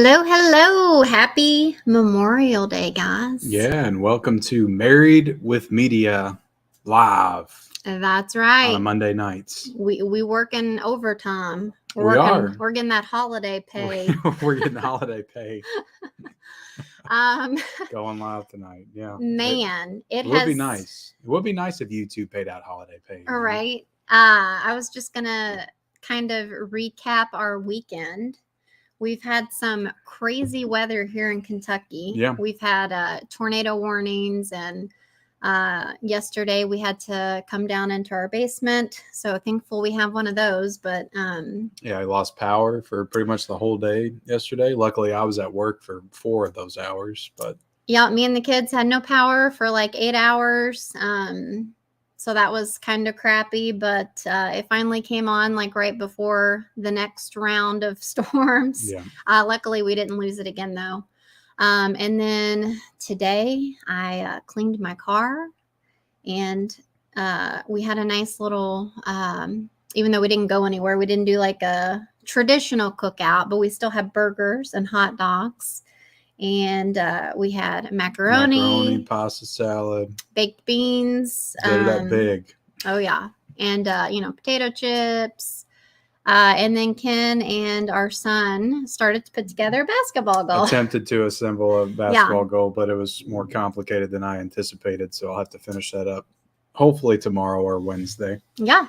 Hello, hello. Happy Memorial Day, guys. Yeah, and welcome to Married with Media live That's on a right. Monday nights. We working overtime. We are. We're getting that holiday pay. We're getting holiday pay Um, going live tonight. Yeah. man, It would be nice. It would be nice if you two paid out holiday pay. All right. I was just gonna kind of recap our weekend. We've had some crazy weather here in Kentucky. Yeah. We've had tornado warnings, and yesterday we had to come down into our basement. So thankful we have one of those. But yeah, I lost power for pretty much the whole day yesterday. Luckily, I was at work for 4 of those hours. But yeah, me and the kids had no power for like 8 hours. So that was kind of crappy, but it finally came on like right before the next round of storms. yeah, Luckily, we didn't lose it again, though. And then today, I cleaned my car, and we had a nice little, even though we didn't go anywhere, we didn't do like a traditional cookout, but we still had burgers and hot dogs. And we had macaroni, pasta salad, baked beans. did it up big. Oh, yeah. And, potato chips. And then Ken and our son started to put together a basketball goal. Attempted to assemble a basketball goal, but it was more complicated than I anticipated. So I'll have to finish that up hopefully tomorrow or Wednesday. Yeah.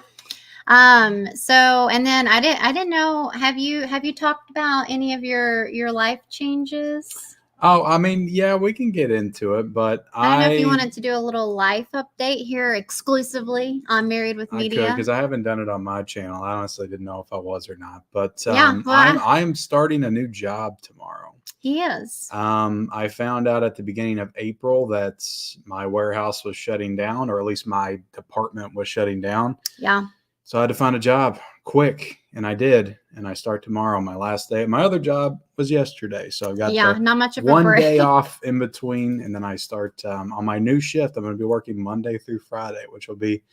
So, and then I didn't know, have you talked about any of your life changes? Oh, I mean, yeah, we can get into it, but I don't know if you wanted to do a little life update here exclusively on Married with Media. Because I haven't done it on my channel. I honestly didn't know if I was or not, but Yeah, well, I'm starting a new job tomorrow. He is. I found out at the beginning of April that my warehouse was shutting down, or at least my department was shutting down. Yeah. So I had to find a job quick, and I did. And I start tomorrow, my last day. My other job was yesterday, so I got not much of one a break. day off in between, and then I start on my new shift. I'm going to be working Monday through Friday, which will be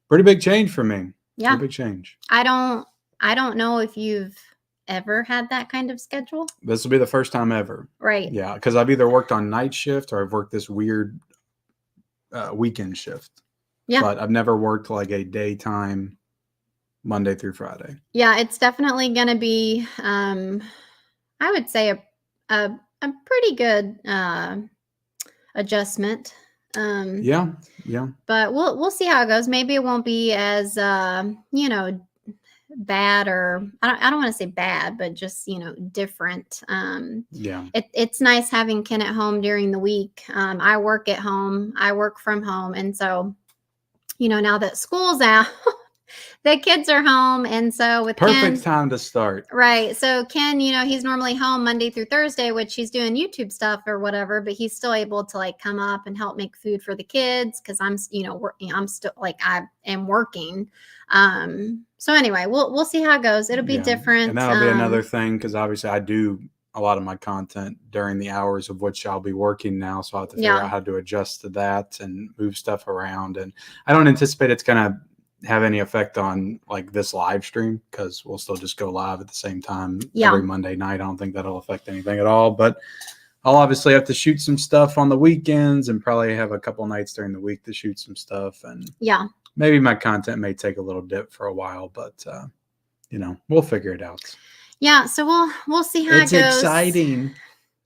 pretty big change for me. Yeah, pretty big change. I don't know if you've ever had that kind of schedule. This will be the first time ever. Right. Yeah, because I've either worked on night shift or I've worked this weird weekend shift. Yeah, but I've never worked like a daytime Monday through Friday. Yeah, it's definitely going to be, I would say, a pretty good adjustment. Yeah. But we'll see how it goes. Maybe it won't be as bad, or I don't want to say bad, but just different. Yeah. It's nice having Ken at home during the week. I work at home. I work from home, and so now that school's out. The kids are home, and so with perfect time to start. Right. So Ken, he's normally home Monday through Thursday, which he's doing YouTube stuff or whatever, but he's still able to like come up and help make food for the kids because I'm still like I am working. So anyway, we'll see how it goes. It'll be different. And that'll be another thing because obviously I do a lot of my content during the hours of which I'll be working now, so I have to figure out how to adjust to that and move stuff around. And I don't anticipate it's gonna have any effect on like this live stream because we'll still just go live at the same time every Monday night. I don't think that'll affect anything at all, but I'll obviously have to shoot some stuff on the weekends and probably have a couple nights during the week to shoot some stuff. And maybe my content may take a little dip for a while, but we'll figure it out. Yeah, so we'll see how it goes. It's exciting.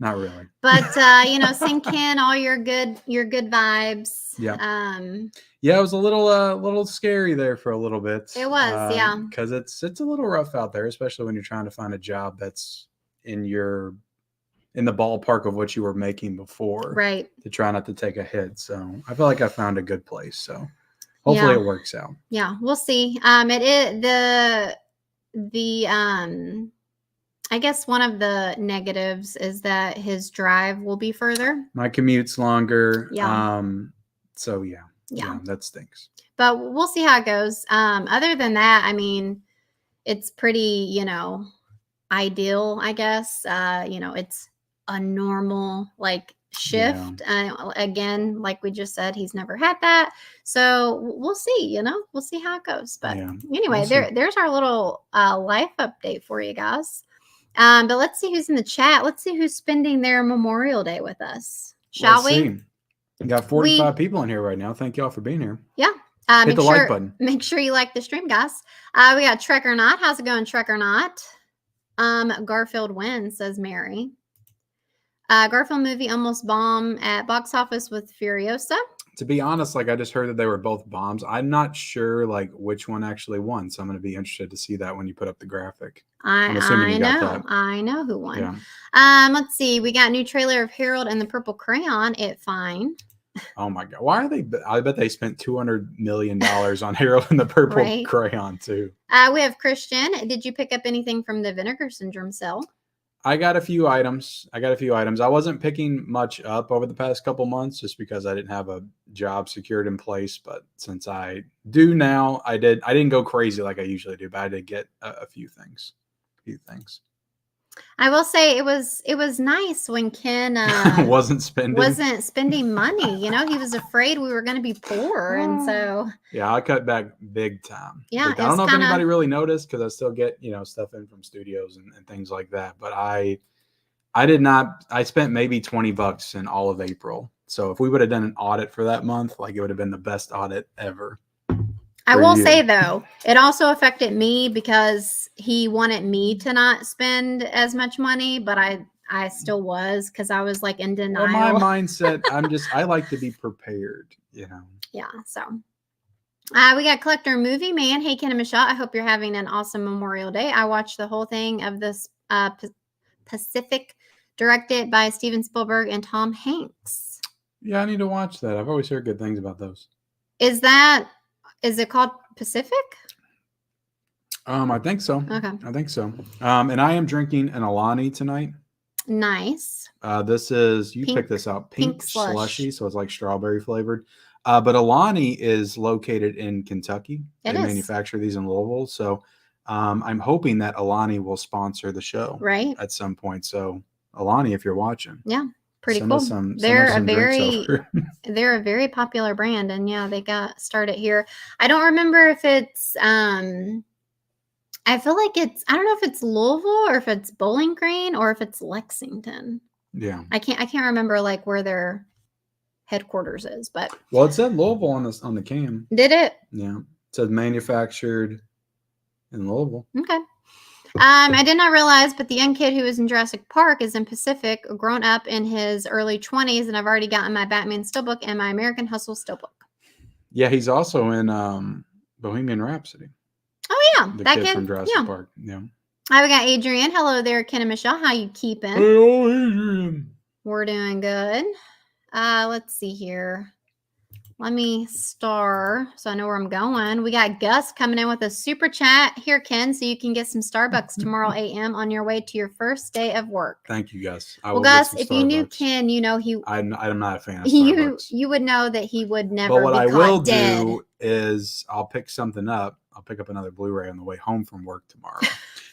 Not really. But send Ken all your good vibes. Yeah. Yeah, it was a little scary there for a little bit. It was, because it's a little rough out there, especially when you're trying to find a job that's in the ballpark of what you were making before, right? To try not to take a hit. So I feel like I found a good place. So hopefully it works out. Yeah, we'll see. It is the I guess one of the negatives is that his drive will be further. My commute's longer. Yeah. So yeah, that stinks. But we'll see how it goes. Other than that, I mean, it's pretty, ideal, I guess. It's a normal like shift. Again, like we just said, he's never had that. So we'll see, we'll see how it goes. But anyway, there's our little life update for you guys. But let's see who's in the chat. Let's see who's spending their Memorial Day with us. Shall we? See. We got 45 people in here right now. Thank y'all for being here. Yeah. Hit the like button. Make sure you like the stream, guys. We got Trek or Not. How's it going, Trek or Not? Garfield wins, says Mary. Garfield movie almost bomb at box office with Furiosa. To be honest, like I just heard that they were both bombs. I'm not sure like which one actually won, so I'm going to be interested to see that when you put up the graphic. I'm assuming you got that. I know who won. Yeah. Let's see. We got new trailer of Harold and the Purple Crayon. It fine. Oh my God! Why are they? I bet they spent $200 million on Harold and the Purple Crayon too. We have Christian. Did you pick up anything from the Vinegar Syndrome sale? I got a few items. I wasn't picking much up over the past couple months just because I didn't have a job secured in place. But since I do now, I didn't go crazy like I usually do, but I did get a few things. I will say it was nice when Ken wasn't spending money. You know, he was afraid we were going to be poor, and so yeah, I cut back big time. Yeah, I don't know if anybody really noticed because I still get stuff in from studios and things like that. But I did not. I spent maybe $20 in all of April. So if we would have done an audit for that month, like it would have been the best audit ever. I will say though, it also affected me because he wanted me to not spend as much money, but I still was because I was like in denial. Well, my mindset, I like to be prepared, Yeah. So we got Collector Movie Man. Hey, Ken and Michelle, I hope you're having an awesome Memorial Day. I watched the whole thing of this Pacific, directed by Steven Spielberg and Tom Hanks. Yeah, I need to watch that. I've always heard good things about those. Is it called Pacific? I think so. Okay. I think so. And I am drinking an Alani tonight. Nice. This is, you picked this out, pink slushy, so it's like strawberry flavored. But Alani is located in Kentucky. They manufacture these in Louisville. So I'm hoping that Alani will sponsor the show at some point. So Alani, if you're watching. Yeah. Pretty cool. They're a very popular brand, and yeah, they got started here. I don't remember if it's I feel like I don't know if it's Louisville or if it's Bowling Green or if it's Lexington. Yeah. I can't remember like where their headquarters is, but well, it said Louisville on the can. Did it? Yeah. It said manufactured in Louisville. Okay. I did not realize, but the young kid who was in Jurassic Park is in Pacific, grown up in his early 20s, and I've already gotten my Batman Steelbook and my American Hustle Steelbook. Yeah, he's also in Bohemian Rhapsody. Oh, yeah. The kid from Jurassic Park. Yeah. We got Adrian. Hello there, Ken and Michelle. How you keeping? Hey, Adrian. We're doing good. Let's see here. Let me star so I know where I'm going. We got Gus coming in with a super chat here, Ken, so you can get some Starbucks tomorrow a.m. on your way to your first day of work. Thank you, Gus. Well, Gus, if you knew Ken, you know I'm not a fan of Starbucks. You would know that he would never. But what be I caught will dead. do is I'll pick something up. I'll pick up another Blu-ray on the way home from work tomorrow.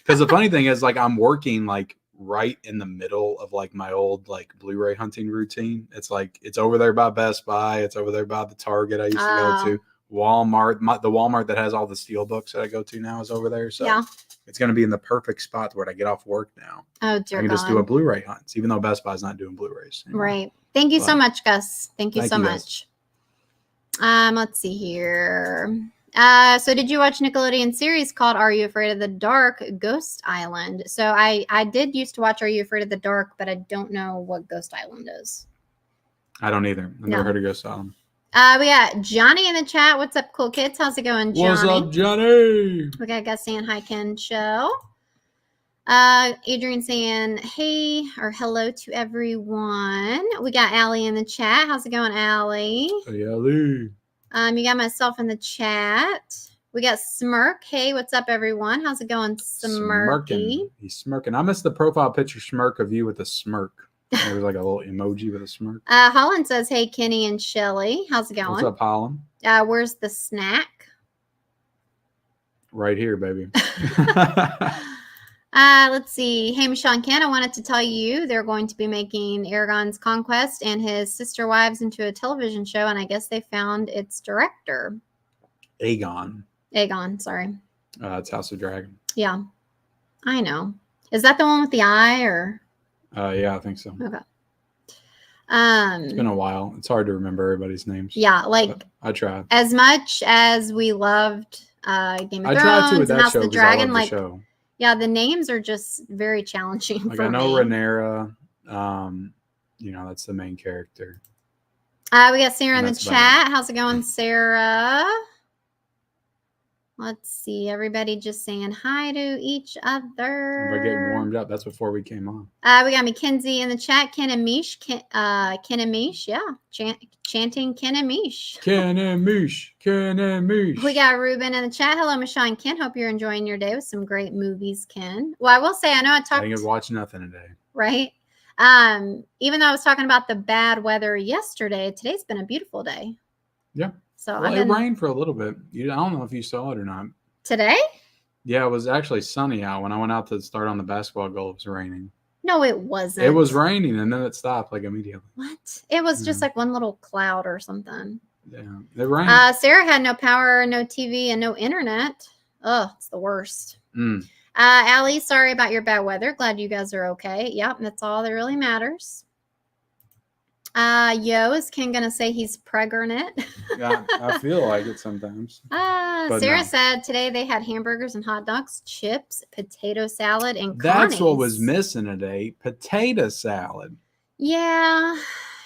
Because the funny thing is, like, I'm working like right in the middle of like my old like Blu-ray hunting routine. It's like it's over there by Best Buy, it's over there by the Target I used to go to, Walmart. The Walmart that has all the steel books that I go to now is over there. So it's going to be in the perfect spot where I get off work now. Oh dear, I can just do a Blu-ray hunt, even though Best Buy's not doing Blu-rays anymore. Right. Thank you so much, Gus. Thank you so much. Let's see here. So did you watch Nickelodeon series called Are You Afraid of the Dark? Ghost Island. So I did used to watch Are You Afraid of the Dark, but I don't know what Ghost Island is. I don't either. I've never heard of Ghost Island. We got Johnny in the chat. What's up, cool kids? How's it going, Johnny? What's up, Johnny? We got Gus saying hi, Ken show. Adrian saying hey or hello to everyone. We got Allie in the chat. How's it going, Allie? Hey, Allie. You got myself in the chat. We got Smirk. Hey, what's up, everyone? How's it going, Smirky? He's smirking. I missed the profile picture smirk of you with a smirk. There was like a little emoji with a smirk. Holland says, hey, Kenny and Shelly. How's it going? What's up, Holland? Where's the snack? Right here, baby. Let's see. Hey, Michelle and Ken, I wanted to tell you they're going to be making Aragon's Conquest and his sister wives into a television show, and I guess they found its director. Aegon, sorry. It's House of Dragon. Yeah, I know. Is that the one with the eye or? Yeah, I think so. Okay. It's been a while. It's hard to remember everybody's names. Yeah, like I tried. As much as we loved Game of I tried to with Thrones and that House show of the because I Dragon, love like the show. yeah, the names are just very challenging Like for I know me. Rhaenyra, that's the main character. We got Sarah in the chat. How's it going, Sarah? Let's see. Everybody just saying hi to each other. We're getting warmed up. That's before we came on. We got Mackenzie in the chat. Ken and Mish. Ken and Mish. Yeah. Chanting Ken and Mish. Ken and Mish. Ken and Mish. We got Ruben in the chat. Hello, Michelle and Ken. Hope you're enjoying your day with some great movies, Ken. Well, I will say, I know I talked. I think I've watched nothing today. Right. Even though I was talking about the bad weather yesterday, today's been a beautiful day. Yeah. So well, it rained for a little bit. I don't know if you saw it or not. Today? Yeah, it was actually sunny out. When I went out to start on the basketball goal, it was raining. No, it wasn't. It was raining, and then it stopped like immediately. What? It was just like one little cloud or something. Yeah, it rained. Sarah had no power, no TV, and no internet. Oh, it's the worst. Allie, sorry about your bad weather. Glad you guys are okay. Yep, that's all that really matters. Is Ken gonna say he's pregnant? Yeah, I feel like it sometimes. Sarah said today they had hamburgers and hot dogs, chips, potato salad, and That's Connie's. what was missing today. Potato salad. Yeah.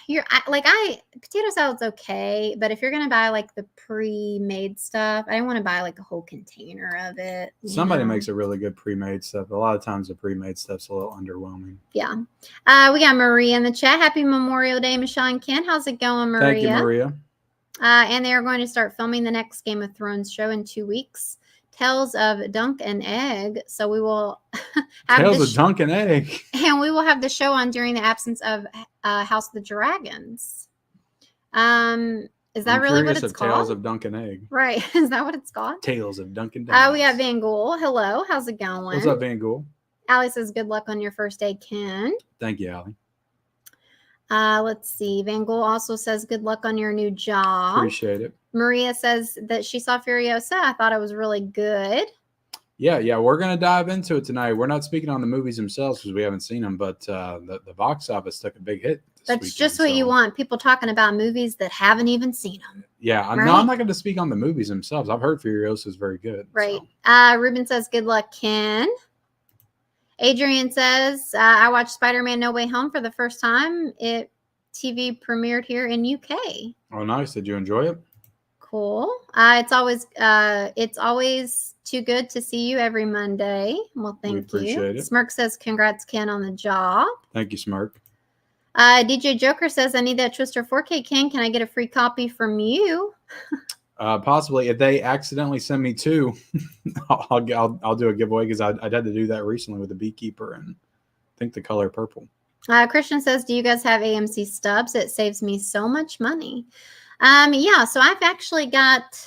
Potato salad's okay, but if you're gonna buy like the pre-made stuff, I don't want to buy like a whole container of it. Somebody makes a really good pre-made stuff. A lot of times the pre-made stuff's a little underwhelming. Yeah. We got Maria in the chat. Happy Memorial Day, Michelle and Ken. How's it going, Maria? Thank you, Maria. And they are going to start filming the next Game of Thrones show in 2 weeks. Tales of Dunk and Egg. So we will have Tales of Dunk and Egg. And we will have the show on during the absence of House of the Dragons. Is that really what it's called? Tales of Dunk and Egg. Right. Is that what it's called? Tales of Dunk and Egg. We got Van Gool. Hello. How's it going? What's up, Van Gool? Allie says good luck on your first day, Ken. Thank you, Allie. Let's see. Van Gool also says good luck on your new job. Appreciate it. Maria says that she saw Furiosa. I thought it was really good. Yeah. We're going to dive into it tonight. We're not speaking on the movies themselves because we haven't seen them, but the box office took a big hit. That's just what you want. People talking about movies that haven't even seen them. Yeah. Right? No, I'm not going to speak on the movies themselves. I've heard Furiosa is very good. Right. So. Ruben says good luck, Ken. Adrian says, I watched Spider-Man No Way Home for the first time. It TV premiered here in UK. Oh, nice. Did you enjoy it? Cool. It's always too good to see you every Monday. Well, thank you. Appreciate it. Smirk says, congrats, Ken, on the job. Thank you, Smirk. DJ Joker says, I need that Twister 4K, Ken. Can I get a free copy from you? Possibly. If they accidentally send me two, I'll do a giveaway because I had to do that recently with the Beekeeper and I think the color purple. Christian says, do you guys have AMC stubs? It saves me so much money. Yeah, so I've actually got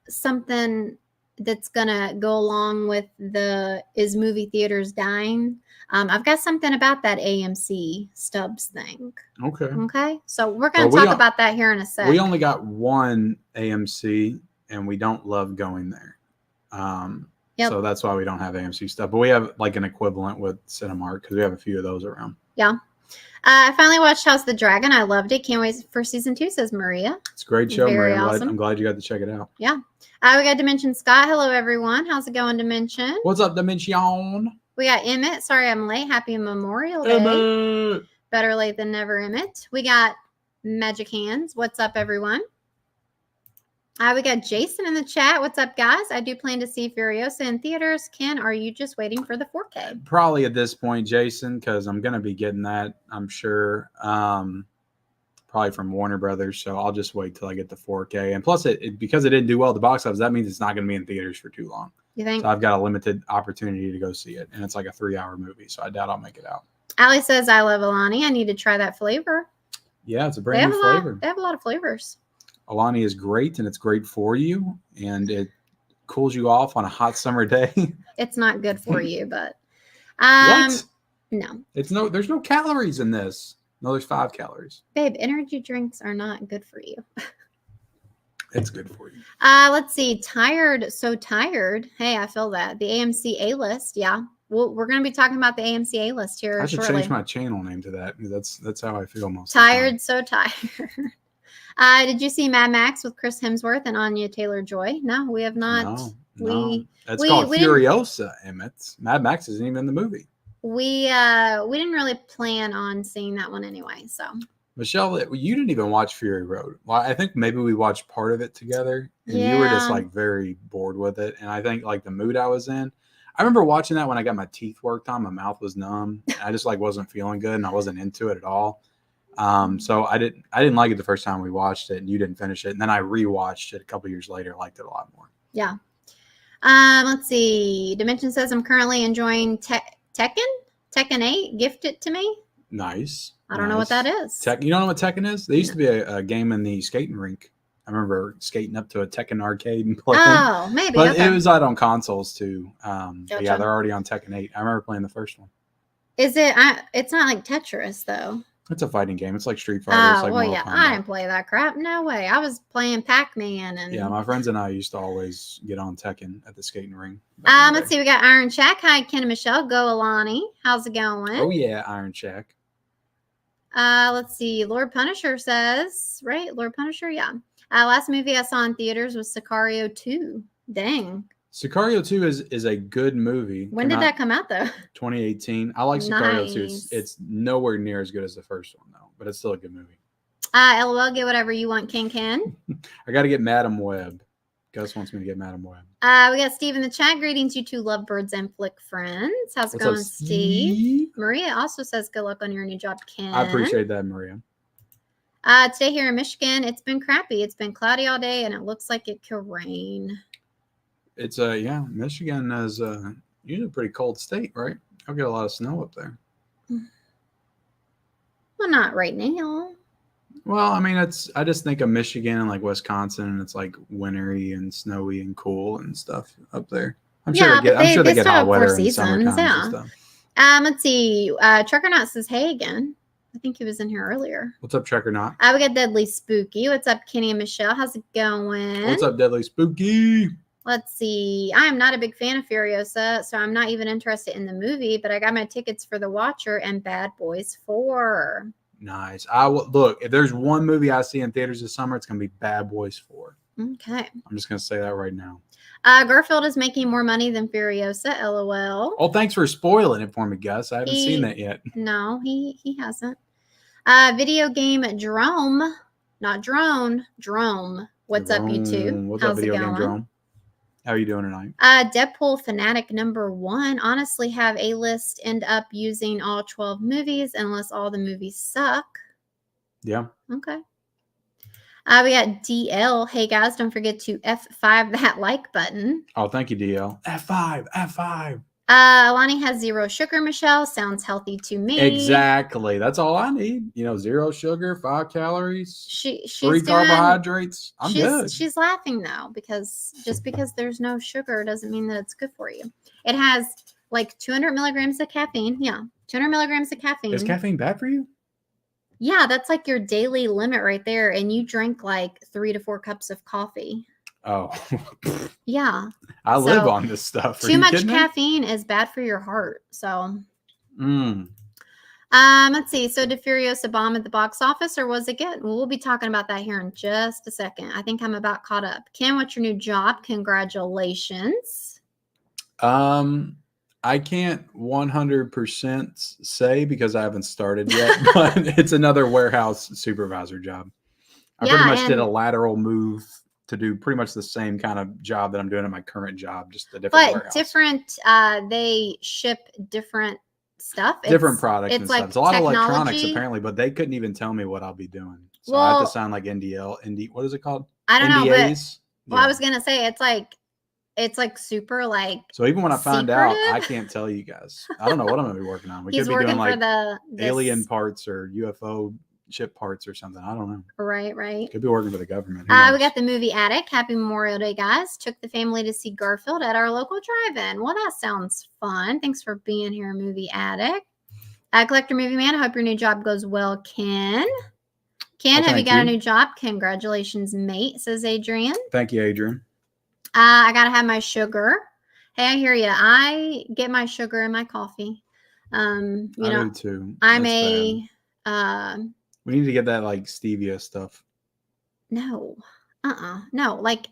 something that's going to go along with the Is Movie Theaters Dying? I've got something about that AMC stubs thing. Okay. So we're going to talk about that here in a sec. We only got one AMC and we don't love going there. Yep. So that's why we don't have AMC stuff. But we have like an equivalent with Cinemark because we have a few of those around. Yeah. I finally watched House of the Dragon. I loved it. Can't wait for season 2, says Maria. It's a great show, Very Maria. awesome. I'm glad you got to check it out. Yeah. We got Dimension Scott. Hello, everyone. How's it going, Dimension? What's up, Dimension? We got Emmett. Sorry I'm late. Happy Memorial Day. Emmett. Better late than never, Emmett. We got Magic Hands. What's up, everyone? We got Jason in the chat. What's up, guys? I do plan to see Furiosa in theaters. Ken, are you just waiting for the 4K? Probably at this point, Jason, because I'm going to be getting that, I'm sure, probably from Warner Brothers. So I'll just wait till I get the 4K. And plus, because it didn't do well at the box office, that means it's not going to be in theaters for too long. You think? So I've got a limited opportunity to go see it. And it's like a 3-hour movie. So I doubt I'll make it out. Allie says, I love Alani. I need to try that flavor. Yeah, it's a brand new flavor. They have a lot of flavors. Alani is great, and it's great for you, and it cools you off on a hot summer day. It's not good for you, but what? No. There's no calories in this. No, there's 5 calories. Babe, energy drinks are not good for you. It's good for you. Let's see. So tired. Hey, I feel that. The AMC A-list. Yeah. we're going to be talking about the AMC A-list here I should shortly. change my channel name to that. That's how I feel most tired, of so tired. Did you see Mad Max with Chris Hemsworth and Anya Taylor-Joy? No, we have not. No. That's called Furiosa, Emmett. Mad Max isn't even in the movie. We didn't really plan on seeing that one anyway. So Michelle, you didn't even watch Fury Road. Well, I think maybe we watched part of it together, and you were just like very bored with it. And I think like the mood I was in. I remember watching that when I got my teeth worked on. My mouth was numb. I just like wasn't feeling good, and I wasn't into it at all. So I didn't like it the first time we watched it, and you didn't finish it. And then I rewatched it a couple years later, liked it a lot more. Yeah. Let's see. Dimension says I'm currently enjoying Tekken 8. Gift it to me. Nice. I don't know what that is. You don't know what Tekken is? There used to be a game in the skating rink. I remember skating up to a Tekken arcade and playing. Oh, maybe. But okay. it was out on consoles too. Gotcha. Yeah, they're already on Tekken 8. I remember playing the first one. Is it? It's not like Tetris though. It's a fighting game. It's like Street Fighter. It's like well, yeah. Kombat. I didn't play that crap. No way. I was playing Pac-Man and. Yeah, my friends and I used to always get on Tekken at the skating ring. Let's see. We got Iron Shack. Hi, Ken and Michelle. Go Alani. How's it going? Oh yeah, Iron Shack. Let's see. Lord Punisher says, right? Lord Punisher, yeah. Last movie I saw in theaters was Sicario 2. Dang. Sicario 2 is a good movie. When did that come out though? 2018. I like Sicario 2. It's nowhere near as good as the first one though, but it's still a good movie. LOL, get whatever you want, Ken. I got to get Madam Web. Gus wants me to get Madam Web. We got Steve in the chat. Greetings, you two lovebirds and flick friends. How's it going, Steve? Maria also says good luck on your new job, Ken. I appreciate that, Maria. Today here in Michigan, it's been crappy. It's been cloudy all day, and it looks like it could rain. It's Michigan is usually a pretty cold state, right? I'll get a lot of snow up there. Well, not right now. Well, I mean, I just think of Michigan and like Wisconsin, and it's like wintry and snowy and cool and stuff up there. I'm sure they get hot weather in summertime and stuff. Let's see. Truckernaut says, hey again. I think he was in here earlier. What's up, Truckernaut? We got Deadly Spooky. What's up, Kenny and Michelle? How's it going? What's up, Deadly Spooky? Let's see. I am not a big fan of Furiosa, so I'm not even interested in the movie, but I got my tickets for The Watcher and Bad Boys 4. Nice. Look, if there's one movie I see in theaters this summer, it's going to be Bad Boys 4. Okay. I'm just going to say that right now. Garfield is making more money than Furiosa, LOL. Oh, thanks for spoiling it for me, Gus. I haven't seen that yet. No, he hasn't. Video game Drome, not drone, Drome. What's up, you two? What's up, video game Drome? How are you doing tonight? Deadpool fanatic number 1. Honestly, have A-list end up using all 12 movies unless all the movies suck. Yeah. Okay. We got DL. Hey guys, don't forget to F5 that like button. Oh, thank you, DL. F5. Alani has 0 sugar, Michelle. Sounds healthy to me. Exactly. That's all I need. 0 sugar, 5 calories, she's 3 carbohydrates. I'm good. She's laughing though, because just because there's no sugar doesn't mean that it's good for you. It has like 200 milligrams of caffeine. Yeah, 200 milligrams of caffeine. Is caffeine bad for you? Yeah, that's like your daily limit right there. And you drink like 3 to 4 cups of coffee. Oh. Yeah. I live on this stuff. Too much caffeine is bad for your heart. So. Let's see. So did Furiosa bomb at the box office or was it good? Well, we'll be talking about that here in just a second. I think I'm about caught up. Ken, what's your new job? Congratulations. I can't 100% say because I haven't started yet, but it's another warehouse supervisor job. I pretty much did a lateral move to do pretty much the same kind of job that I'm doing at my current job, just a different warehouse. Different, they ship different stuff. Different products and like stuff. It's a lot of electronics apparently, but they couldn't even tell me what I'll be doing. So I have to sound like what is it called? I don't know, but yeah. I was going to say it's like super like. So even when I find out, I can't tell you guys. I don't know what I'm going to be working on. We could be doing like alien parts or UFO chip parts or something. I don't know. Right. Could be working for the government. We got the movie Attic. Happy Memorial Day, guys. Took the family to see Garfield at our local drive-in. Well, that sounds fun. Thanks for being here, Movie Attic. Collector Movie Man, I hope your new job goes well, Ken. Have you got a new job? Congratulations, mate, says Adrian. Thank you, Adrian. I got to have my sugar. Hey, I hear you. I get my sugar in my coffee. You I know, do too. I'm That's a we need to get that like stevia stuff. no, no. Like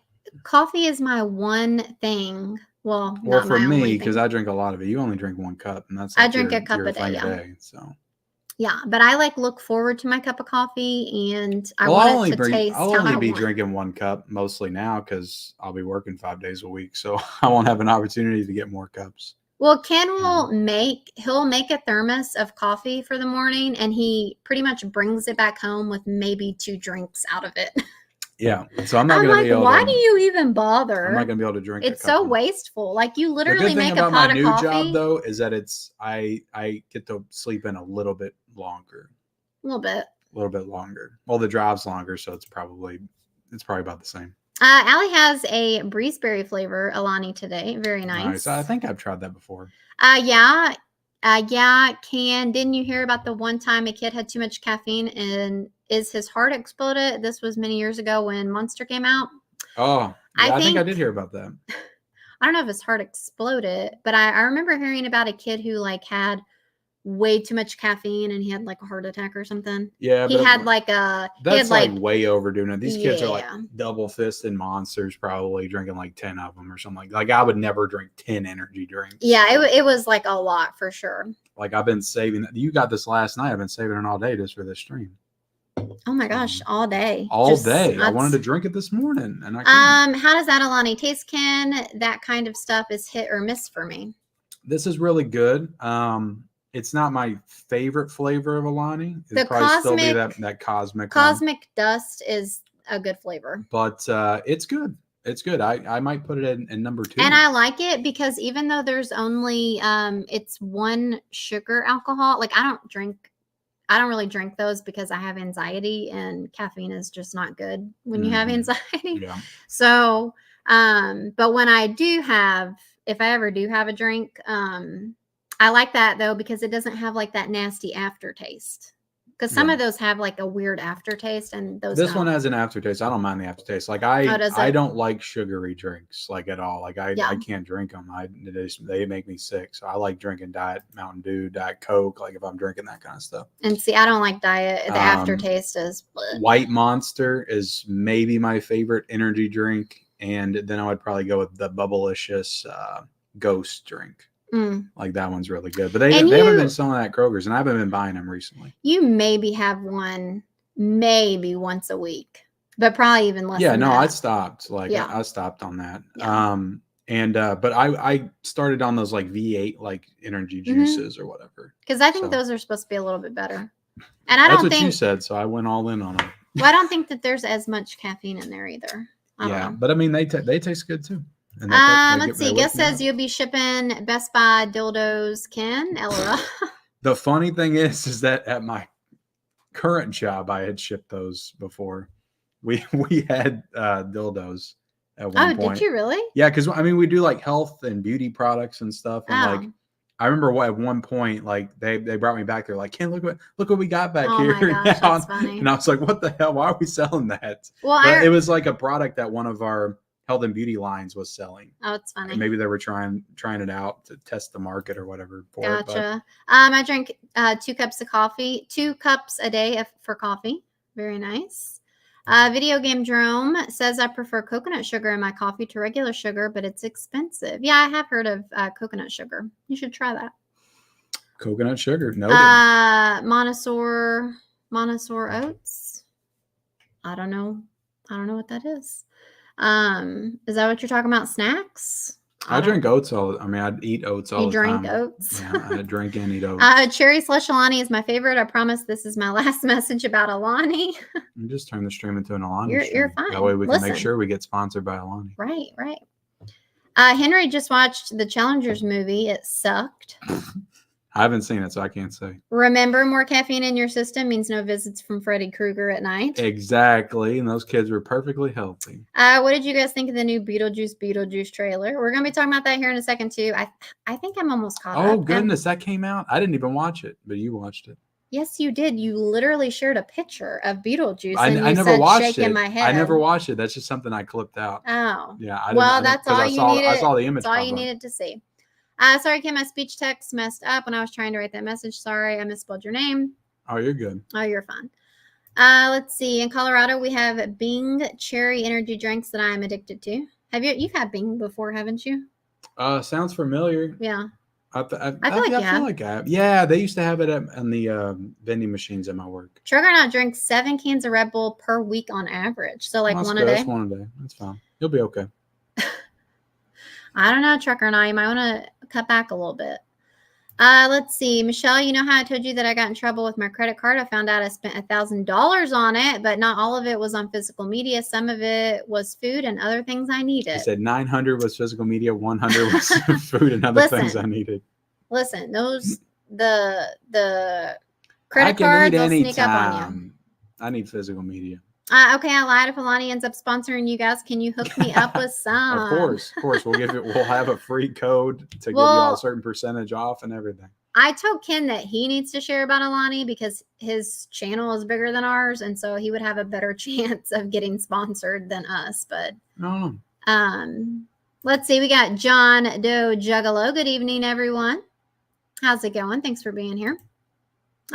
coffee is my one thing. Well, Well, not for my only me, because thing. I drink a lot of it, you only drink 1 cup, and that's I like drink a cup your a day. thing Yeah, a day. So yeah. But I like look forward to my cup of coffee, and I well, want it to taste I'll how only I be want. drinking 1 cup mostly now because I'll be working 5 days a week, so I won't have an opportunity to get more cups. Well, he'll make a thermos of coffee for the morning, and he pretty much brings it back home with maybe 2 drinks out of it. Yeah, so I'm not I'm gonna like, be able why to. do you even I'm not bother? gonna be able to drink a It's so couple. wasteful. Like you The literally good thing make a about my pot of new job coffee. though is that I get to sleep in a little bit longer. A little bit. A little bit longer. Well, the drive's longer, so it's probably about the same. Allie has a breezeberry flavor Alani today. Very nice. I think I've tried that before. Yeah. Didn't you hear about the one time a kid had too much caffeine and his heart exploded? This was many years ago when Monster came out. Oh, yeah, I think I did hear about that. I don't know if his heart exploded, but I remember hearing about a kid who like had way too much caffeine and he had like a heart attack or something. Yeah, He but had like a that's like way overdoing it. These kids are like yeah. double fisted monsters, probably drinking like 10 of them or something. Like I would never drink 10 energy drinks. Yeah, it was like a lot for sure. Like I've been saving that. You got this last night. I've been saving it all day just for this stream. Oh my gosh, all day. All day. I wanted to drink it this morning and I couldn't. How does that Alani taste, Ken? That kind of stuff is hit or miss for me. This is really good. It's not my favorite flavor of Alani. It'd probably still be that cosmic one. Dust is a good flavor. But it's good. It's good. I might put it in number 2. And I like it because even though there's only it's 1 sugar alcohol, like I don't really drink those because I have anxiety and caffeine is just not good when you have anxiety. Yeah. So, but when if I ever do have a drink, I like that though, because it doesn't have like that nasty aftertaste. Because some of those have like a weird aftertaste, and this one has an aftertaste. I don't mind the aftertaste. Like I don't like sugary drinks like at all. Like I can't drink them. They make me sick. So I like drinking Diet Mountain Dew, Diet Coke. Like if I'm drinking that kind of stuff. And see, I don't like diet. The aftertaste is White Monster is maybe my favorite energy drink, and then I would probably go with the Bubblicious Ghost drink. Like that one's really good, but they haven't been selling that at Kroger's, and I haven't been buying them recently. You maybe have one, maybe once a week, but probably even less. Yeah, no, I stopped. Like I stopped on that. Yeah. But I started on those like V8 like energy juices or whatever, because I think those are supposed to be a little bit better. And I that's what you said, so I went all in on them. Well, I don't think that there's as much caffeine in there either. I don't know. But I mean they taste good too. Let's see. Guess says you'll be shipping Best Buy dildos, Ken. LOL. The funny thing is that at my current job, I had shipped those before. We had dildos at one point. Oh, did you really? Yeah, because I mean we do like health and beauty products and stuff, and like I remember at one point like they brought me back there like, Ken, look what we got back here. Oh my gosh, that's funny. And I was like, what the hell? Why are we selling that? Well, but it was like a product that one of our health and beauty lines was selling. Oh, it's funny. And maybe they were trying it out to test the market or whatever for it. Gotcha. I drink 2 cups of coffee, 2 cups a day for coffee. Very nice. Video Game Jerome says I prefer coconut sugar in my coffee to regular sugar, but it's expensive. Yeah, I have heard of coconut sugar. You should try that. Coconut sugar. No. Montessor oats. I don't know what that is. Is that what you're talking about? Snacks? I drink oats I'd eat oats all the time. You drink oats? Yeah, I drink and eat oats. Cherry Slush Alani is my favorite. I promise this is my last message about Alani. You just turn the stream into an Alani stream. You're fine. That way we can make sure we get sponsored by Alani. Right. Henry just watched the Challengers movie. It sucked. I haven't seen it, so I can't say. Remember, more caffeine in your system means no visits from Freddy Krueger at night. Exactly, and those kids were perfectly healthy. What did you guys think of the new Beetlejuice trailer? We're going to be talking about that here in a second, too. I think I'm almost caught up. Oh, goodness, that came out? I didn't even watch it, but you watched it. Yes, you did. You literally shared a picture of Beetlejuice, and you I never said watched shaking it. my head. I never watched it. That's just something I clipped out. Oh. Yeah. That's all you needed. I saw the image. That's all you needed to see. Sorry, Kim, my speech text messed up when I was trying to write that message. Sorry, I misspelled your name. Oh, you're good. Oh, you're fine. Let's see. In Colorado, we have Bing cherry energy drinks that I'm addicted to. You've had Bing before, haven't you? Sounds familiar. Yeah. I feel like I have. Yeah, they used to have it on the vending machines at my work. Juggernaut drinks 7 cans of Red Bull per week on average. So like one a day. That's one a day. That's fine. You'll be okay. I don't know, Trucker and you might want to cut back a little bit. Let's see. Michelle, you know how I told you that I got in trouble with my credit card? I found out I spent $1,000 on it, but not all of it was on physical media. Some of it was food and other things I needed. You said 900 was physical media, 100 was food and other things I needed. Listen, the credit cards will sneak up on you. I need physical media. Okay, I lied. If Alani ends up sponsoring you guys, can you hook me up with some? Of course. We'll have a free code to give you all a certain percentage off and everything. I told Ken that he needs to share about Alani because his channel is bigger than ours, and so he would have a better chance of getting sponsored than us. But let's see. We got John Doe Juggalo. Good evening, everyone. How's it going? Thanks for being here.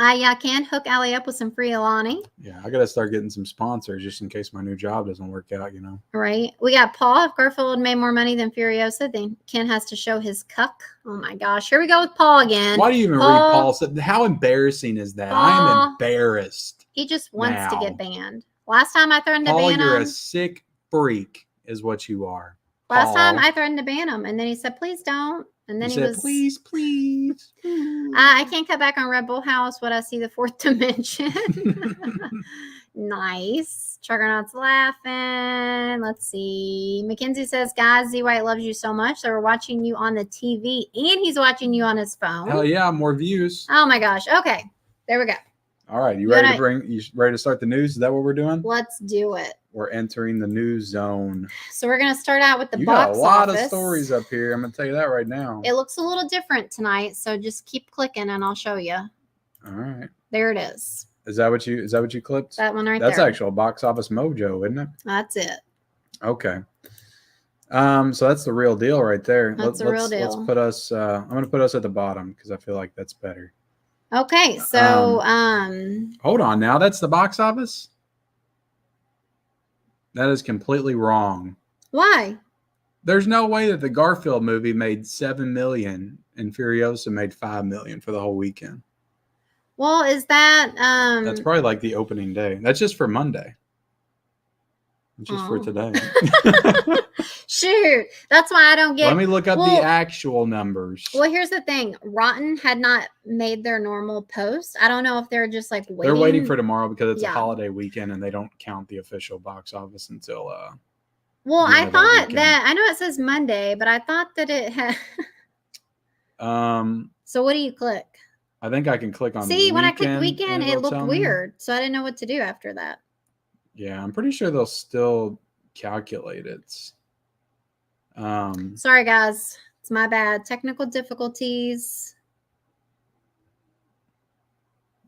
Yeah, I can hook Allie up with some free Alani. Yeah, I got to start getting some sponsors just in case my new job doesn't work out, Right. We got Paul. If Garfield made more money than Furiosa, then Ken has to show his cuck. Oh, my gosh. Here we go with Paul again. Why do you even read Paul? How embarrassing is that? I am embarrassed. He just wants to get banned. Last time I threatened to ban him. Paul, you're a sick freak is what you are. Last time I threatened to ban him, and then he said, please don't. And then he said, please. I can't cut back on Red Bull House. What I see the fourth dimension. Nice. Juggernaut's laughing. Let's see. Mackenzie says, guys, Z White loves you so much. So we're watching you on the TV, and he's watching you on his phone. Hell yeah, more views. Oh my gosh. Okay. There we go. All right. You ready to start the news? Is that what we're doing? Let's do it. We're entering the news zone. So we're going to start out with the box office. You got a lot of stories up here. I'm going to tell you that right now. It looks a little different tonight, so just keep clicking and I'll show you. All right. There it is. Is that what you clipped? That one right there. That's actual box office mojo, isn't it? That's it. Okay. So that's the real deal right there. That's the real deal. Let's put us I'm going to put us at the bottom because I feel like that's better. Okay, so hold on now. That's the box office? That is completely wrong. Why? There's no way that the Garfield movie made $7 million and Furiosa made $5 million for the whole weekend. Well, is that that's probably like the opening day. That's just for Monday. It's just for today. Shoot. That's why I don't get. Let me look up the actual numbers. Well, here's the thing. Rotten had not made their normal post. I don't know if they're just like waiting. They're waiting for tomorrow because it's a holiday weekend and they don't count the official box office until well, I thought that I know it says Monday, but I thought that it had So what do you click? I think I can click on See, when I clicked weekend, it looked weird. So I didn't know what to do after that. Yeah, I'm pretty sure they'll still calculate it. Sorry, guys. It's my bad. Technical difficulties.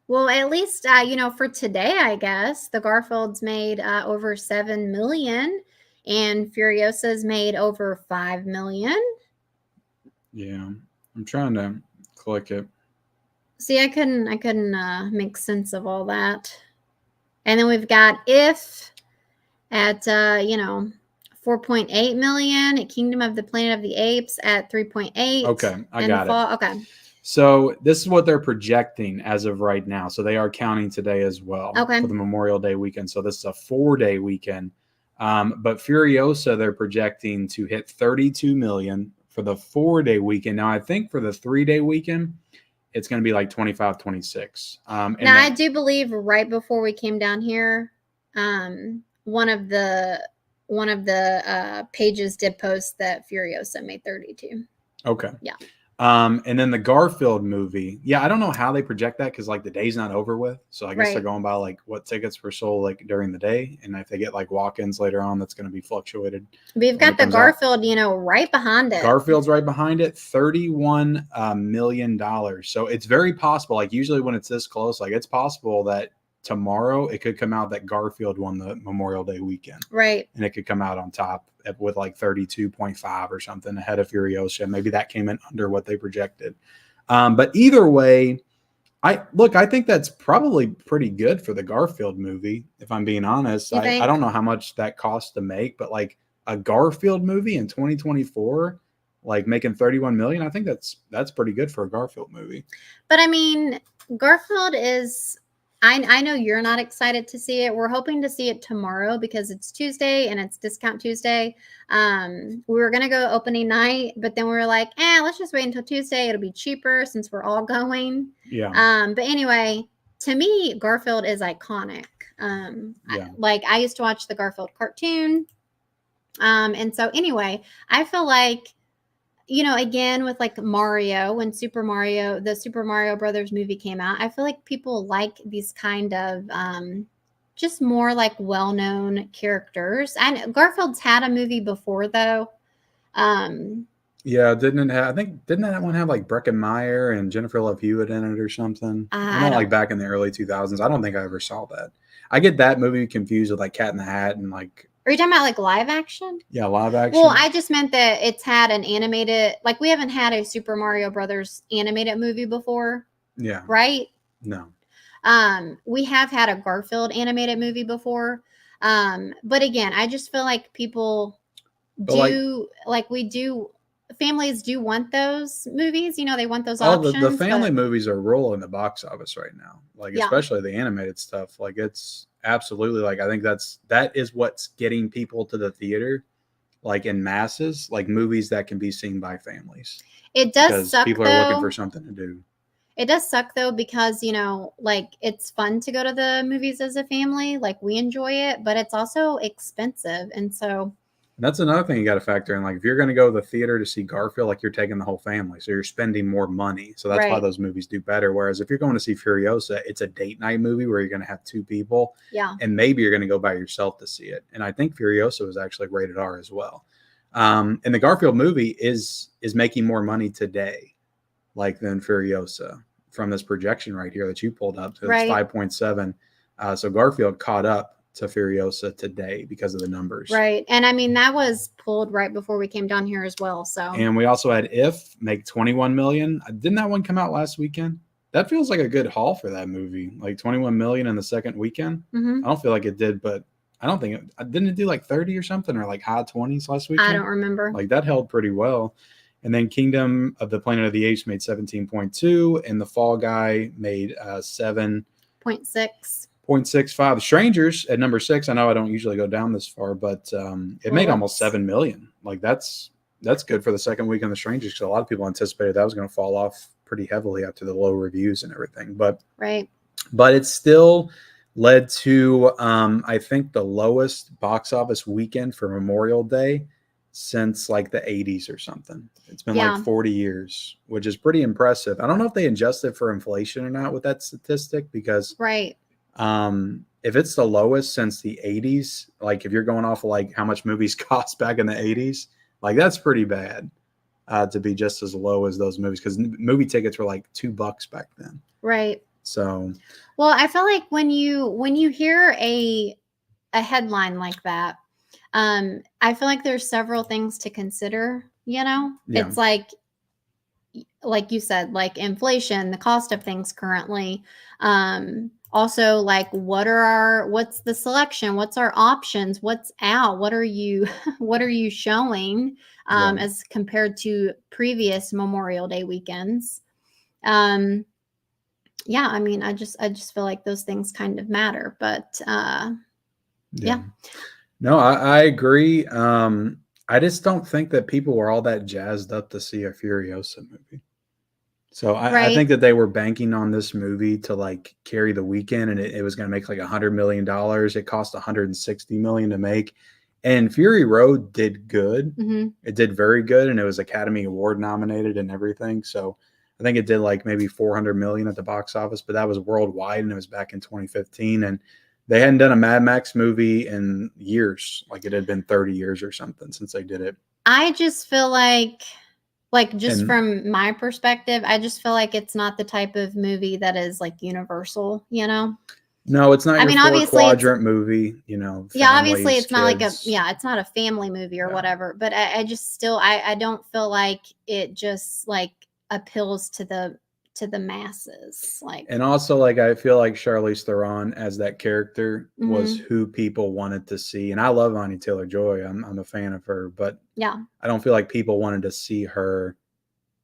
Well, at least, for today, I guess, the Garfields made over 7 million and Furiosa's made over 5 million. Yeah, I'm trying to click it. See, I couldn't make sense of all that. And then we've got If at, 4.8 million, at Kingdom of the Planet of the Apes at 3.8. Okay, I got it. Okay. So this is what they're projecting as of right now. So they are counting today as well for the Memorial Day weekend. So this is a 4-day weekend. But Furiosa, they're projecting to hit 32 million for the 4-day weekend. Now, I think for the 3-day weekend, it's going to be like 25, 26. Now, I do believe right before we came down here, one of the pages did post that Furiosa made 32. Okay. Yeah. And then the Garfield movie. Yeah, I don't know how they project that because like the day's not over with. So I guess they're going by like what tickets were sold like during the day. And if they get like walk-ins later on, that's going to be fluctuated. We've got the Garfield, right behind it. Garfield's right behind it, $31 million. So it's very possible, like usually when it's this close, like it's possible that tomorrow it could come out that Garfield won the Memorial Day weekend. Right. And it could come out on top with like 32.5 or something ahead of Furiosa. Maybe that came in under what they projected. But either way, I think that's probably pretty good for the Garfield movie, if I'm being honest. I don't know how much that costs to make, but like a Garfield movie in 2024, like making 31 million, I think that's pretty good for a Garfield movie. But I mean, Garfield is, I know you're not excited to see it. We're hoping to see it tomorrow because it's Tuesday and it's Discount Tuesday. We were going to go opening night, but then we were like, let's just wait until Tuesday. It'll be cheaper since we're all going. Yeah. But anyway, to me, Garfield is iconic. I used to watch the Garfield cartoon. And so anyway, I feel like, again, with like Mario, when the Super Mario Brothers movie came out, I feel like people like these kind of just more like well-known characters. And Garfield's had a movie before though. Yeah, didn't that one have like Breckenmeyer and Jennifer Love Hewitt in it or something? I know, like back in the early 2000s. I don't think I ever saw that. I get that movie confused with like Cat in the Hat and like. Are you talking about like live action? Yeah, live action. Well, I just meant that it's had an animated, like we haven't had a Super Mario Brothers animated movie before. Yeah. Right? No. We have had a Garfield animated movie before. But again, I just feel like people families do want those movies. They want those options. The family movies are rolling the box office right now. Like, especially the animated stuff. Like, it's absolutely, like, I think that is what's getting people to the theater, like in masses, like movies that can be seen by families. It does suck, people are looking for something to do. It does suck though, because, like it's fun to go to the movies as a family. Like we enjoy it, but it's also expensive. And so that's another thing you got to factor in. Like if you're going to go to the theater to see Garfield, like you're taking the whole family. So you're spending more money. So that's why those movies do better. Whereas if you're going to see Furiosa, it's a date night movie where you're going to have two people. Yeah. And maybe you're going to go by yourself to see it. And I think Furiosa was actually rated R as well. And the Garfield movie is making more money today, like than Furiosa from this projection right here that you pulled up. So it's 5.7. So Garfield caught up to Furiosa today because of the numbers. Right. And I mean, that was pulled right before we came down here as well. So, and we also had If make 21 million. Didn't that one come out last weekend? That feels like a good haul for that movie. Like 21 million in the second weekend. Mm-hmm. I don't feel like it did, but I don't think didn't it do like 30 or something, or like high 20s last weekend? I don't remember. Like that held pretty well. And then Kingdom of the Planet of the Apes made 17.2, and The Fall Guy made 7.6. 0.65. The Strangers at number 6. I know I don't usually go down this far, but it made almost 7 million. Like that's good for the second week on The Strangers, because a lot of people anticipated that was going to fall off pretty heavily after the low reviews and everything. But it still led to I think the lowest box office weekend for Memorial Day since like the 80s or something. It's been like 40 years, which is pretty impressive. I don't know if they adjusted for inflation or not with that statistic, because if it's the lowest since the 80s, like if you're going off of like how much movies cost back in the 80s, like that's pretty bad to be just as low as those movies, because movie tickets were like $2 back then. Right. So, well, I feel like when you hear a headline like that, I feel like there's several things to consider. It's like you said, like inflation, the cost of things currently. Also, like what's the selection? What's our options? What's out? What are you showing as compared to previous Memorial Day weekends? I mean, I just feel like those things kind of matter, but No, I agree. I just don't think that people were all that jazzed up to see a Furiosa movie. So I think that they were banking on this movie to like carry the weekend, and it was going to make like $100 million. It cost $160 million to make, And Fury Road did good. Mm-hmm. It did very good, and it was Academy Award nominated and everything. So I think it did like maybe 400 million at the box office, but that was worldwide, and it was back in 2015. And they hadn't done a Mad Max movie in years. Like it had been 30 years or something since they did it. I just feel like just from my perspective, I just feel like it's not the type of movie that is like universal, you know? No, it's not I your mean, four obviously quadrant movie, you know. Yeah, obviously families, it's not like kids. it's not a family movie or whatever, but I just still I don't feel like it just like appeals to the masses. Like, And also, like, I feel like Charlize Theron as that character was Mhm. who people wanted to see. And I love Anya Taylor-Joy. I'm a fan of her, but yeah. I don't feel like people wanted to see her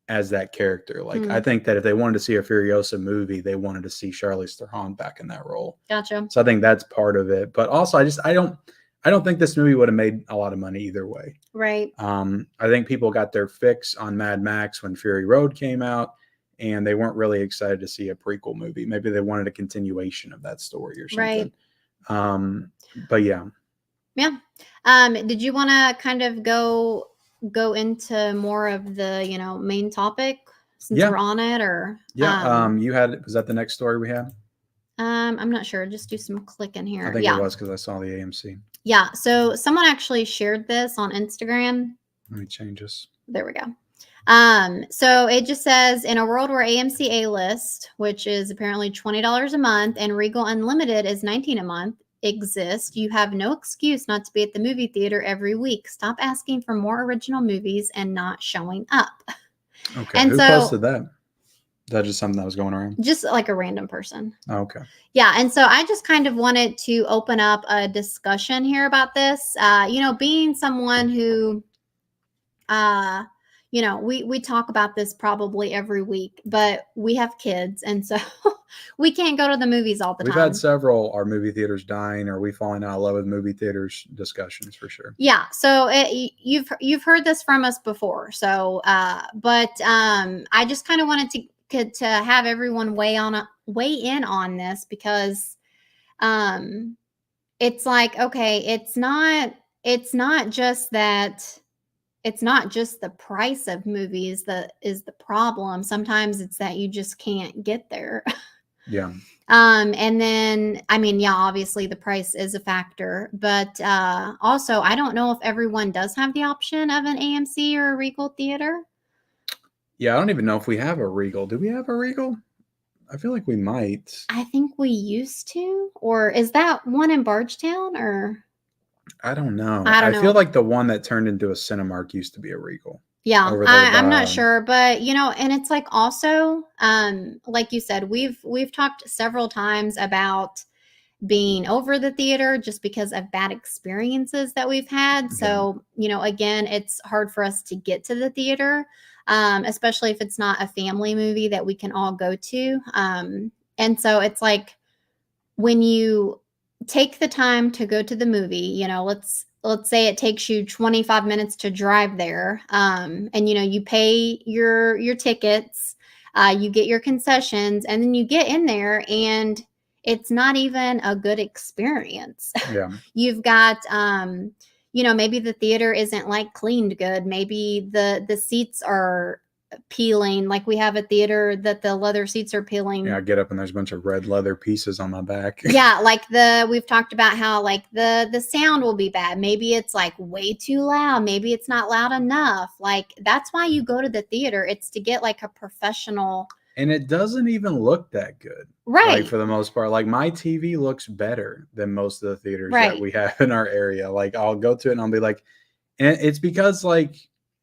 as that character. Like, I Mm. think that if they wanted to see a Furiosa movie, they wanted to see Charlize Theron back in that role. Gotcha. So I think that's part of it. But also, I don't think this movie would have made a lot of money either way. Right. I think people got their fix on Mad Max when Fury Road came out, and they weren't really excited to see a prequel movie. Maybe they wanted a continuation of that story or something. Right. But yeah. Yeah. Did you want to kind of go into more of the main topic since Yeah. we're on it, or You had, was that the next story we had? I'm not sure. Just do some clicking here. I think Yeah. it was because I saw the AMC. Yeah. So someone actually shared this on Instagram. Let me change this. There we go. So it just says, in a world where AMC A-List, which is apparently $20 a month, and Regal Unlimited is $19 a month, exist, you have no excuse not to be at the movie theater every week. Stop asking for more original movies and not showing up. Okay. And who so, posted that? Is that just something that was going around? Just like a random person. Oh, okay. Yeah. And so I just kind of wanted to open up a discussion here about this. Being someone who, we talk about this probably every week, but we have kids, and so we can't go to the movies all the We've time. had several "Are movie theaters dying? Are we falling out of love with movie theaters?" discussions for sure. Yeah, so you've heard this from us before. So, but I just kind of wanted to have everyone weigh in on this, because it's like, okay, it's not just that. It's not just the price of movies that is the problem. Sometimes it's that you just can't get there. Yeah. And then, I mean, yeah, obviously the price is a factor, but also I don't know if everyone does have the option of an AMC or a Regal theater. Yeah, I don't even know if we have a Regal. Do we have a Regal? I feel like we might. I think we used to. Or is that one in Bardstown, or? I don't know. I don't know. feel like the one that turned into a Cinemark used to be a Regal. Yeah, over there I'm by- not sure, but and it's like, also, like you said, we've talked several times about being over the theater just because of bad experiences that we've had. So, again, it's hard for us to get to the theater, especially if it's not a family movie that we can all go to. And so it's like, when you take the time to go to the movie, let's say it takes you 25 minutes to drive there, and you pay your tickets, you get your concessions, and then you get in there and it's not even a good experience. Yeah. You've got maybe the theater isn't like cleaned good, maybe the seats are peeling. Like, we have a theater that the leather seats are peeling. Yeah, I get up and there's a bunch of red leather pieces on my back. Yeah, like we've talked about how like the sound will be bad. Maybe it's like way too loud. Maybe it's not loud enough. Like, that's why you go to the theater. It's to get like a professional. And it doesn't even look that good. Right. Like, for the most part, like, my TV looks better than most of the theaters Right. that we have in our area. Like, I'll go to it and I'll be like, and it's because, like,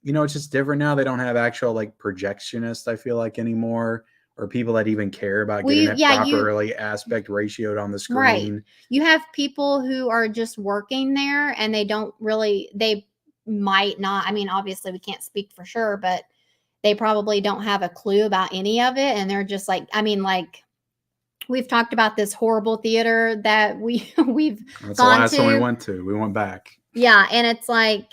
it's just different now. They don't have actual like projectionists, I feel like, anymore, or people that even care about getting it properly aspect ratioed on the screen. Right. You have people who are just working there, and they might not. I mean, obviously we can't speak for sure, but they probably don't have a clue about any of it. And they're just like, I mean, like, we've talked about this horrible theater that we've That's gone the last to. one we went to. We went back. Yeah. And it's like,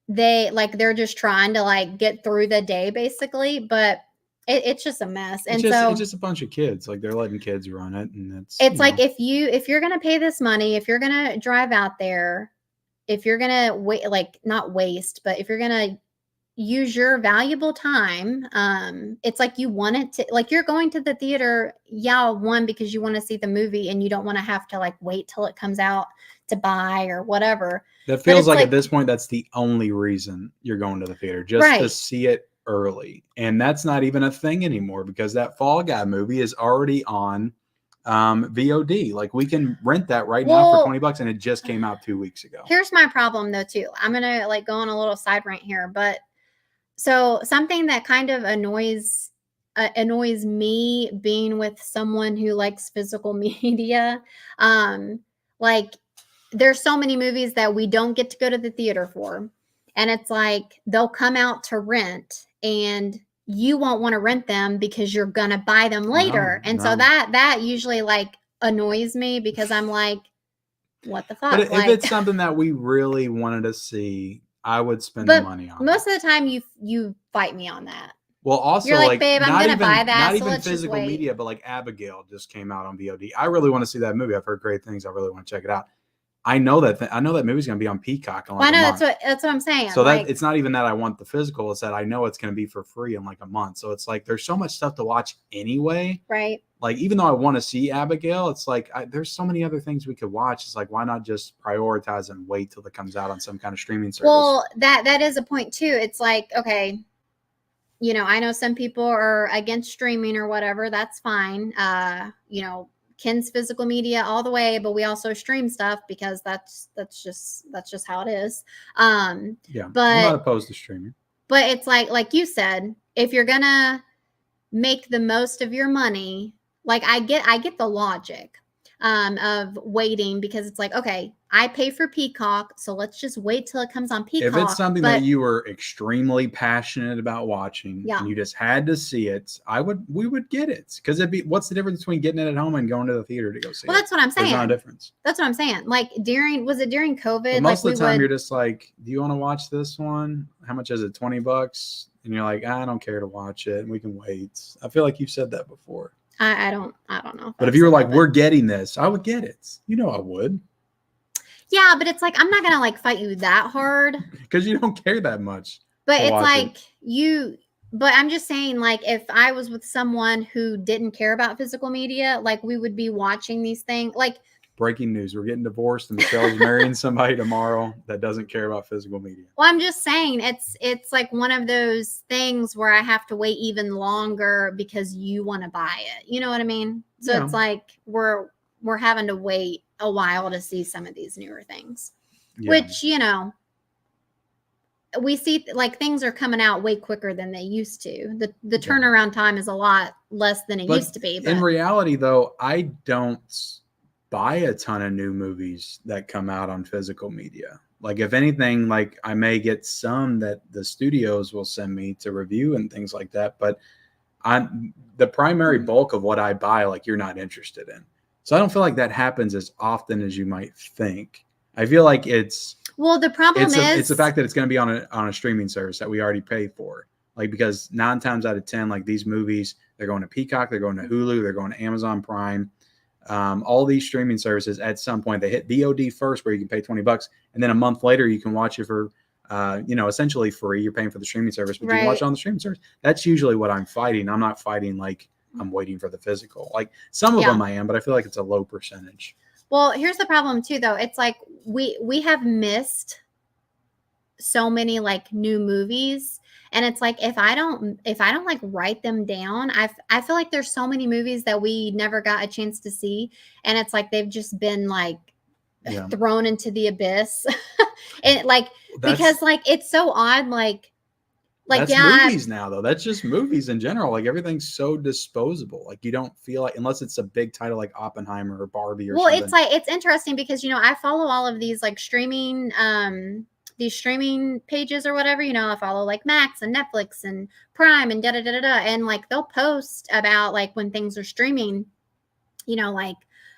they're just trying to like get through the day basically, but it's just a mess. And it's just a bunch of kids. Like, they're letting kids run it, and it's like, if you're going to pay this money, if you're going to drive out there, if you're gonna wait, like not waste, but if you're gonna use your valuable time, it's like you want it to, like you're going to the theater, yeah, one, because you want to see the movie and you don't want to have to like wait till it comes out to buy or whatever. That feels like at this point, that's the only reason you're going to the theater, just to see it early. And that's not even a thing anymore because that Fall Guy movie is already on VOD. Like we can rent that right now for $20 and it just came out 2 weeks ago. Here's my problem though too. I'm going to like go on a little side rant here, but so something that kind of annoys me being with someone who likes physical media, like there's so many movies that we don't get to go to the theater for. And it's like they'll come out to rent and you won't want to rent them because you're going to buy them later. So that usually like annoys me because I'm like, what the fuck? But if it's something that we really wanted to see, I would spend the money on it. Most of the time you fight me on that. Well, also, you're like, babe, I'm going to buy that. Not even physical media, but like Abigail just came out on VOD. I really want to see that movie. I've heard great things. I really want to check it out. I know that movie's going to be on Peacock in like a month. That's what I'm saying. So that it's not even that I want the physical. It's that I know it's going to be for free in like a month. So it's like there's so much stuff to watch anyway. Right. Like even though I want to see Abigail, it's like there's so many other things we could watch. It's like why not just prioritize and wait till it comes out on some kind of streaming service? Well, that is a point too. It's like, okay, you know, I know some people are against streaming or whatever. That's fine. You know, Ken's physical media all the way, but we also stream stuff because that's just how it is. Yeah, but I'm not opposed to streaming. But it's like you said, if you're gonna make the most of your money, like I get the logic of waiting because it's like, okay, I pay for Peacock, so let's just wait till it comes on Peacock. If it's something that you were extremely passionate about watching and you just had to see it, we would get it. Because what's the difference between getting it at home and going to the theater to go see it? Well, that's what I'm saying. There's not a difference. That's what I'm saying. Like was it during COVID? Well, most of the time you're just like, do you want to watch this one? How much is it? $20? And you're like, I don't care to watch it. We can wait. I feel like you've said that before. I don't know. But if you were like, we're getting this, I would get it. You know I would. Yeah, but it's like I'm not gonna like fight you that hard because you don't care that much. But it's like but I'm just saying, like, if I was with someone who didn't care about physical media, like we would be watching these things. Like breaking news: we're getting divorced, and Michelle's marrying somebody tomorrow that doesn't care about physical media. Well, I'm just saying it's like one of those things where I have to wait even longer because you want to buy it. You know what I mean? So it's like we're having to wait a while to see some of these newer things, which, you know, we see like things are coming out way quicker than they used to. The turnaround time is a lot less than it used to be. But in reality, though, I don't buy a ton of new movies that come out on physical media. Like if anything, like I may get some that the studios will send me to review and things like that. But the primary bulk of what I buy, like you're not interested in. So I don't feel like that happens as often as you might think. I feel like the problem it's the fact that it's going to be on a streaming service that we already pay for. Like because 9 times out of 10, like these movies, they're going to Peacock, they're going to Hulu, they're going to Amazon Prime. All these streaming services at some point they hit VOD first, where you can pay $20, and then a month later you can watch it for essentially free. You're paying for the streaming service, but you can watch it on the streaming service. That's usually what I'm fighting. I'm not fighting like I'm waiting for the physical. Like some of them I am, but I feel like it's a low percentage. Well, here's the problem too, though. It's like we have missed so many like new movies, and it's like if I don't like write them down, I feel like there's so many movies that we never got a chance to see, and it's like they've just been like thrown into the abyss, and like because like it's so odd, like that's movies now, though. That's just movies in general. Like everything's so disposable. Like you don't feel like, unless it's a big title like Oppenheimer or Barbie or something. It's like it's interesting because I follow all of these like streaming these streaming pages or whatever. I follow like Max and Netflix and Prime and and like they'll post about like when things are streaming. Like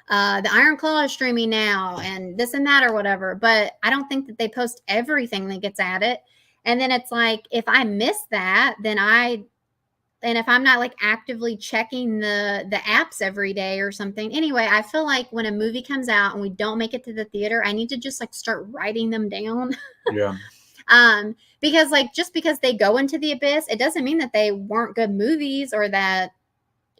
the Iron Claw is streaming now and this and that or whatever. But I don't think that they post everything that gets added. And then it's like, if I miss that, then I if I'm not like actively checking the apps every day or something. Anyway, I feel like when a movie comes out and we don't make it to the theater, I need to just like start writing them down. Yeah. Because like just because they go into the abyss, it doesn't mean that they weren't good movies, or that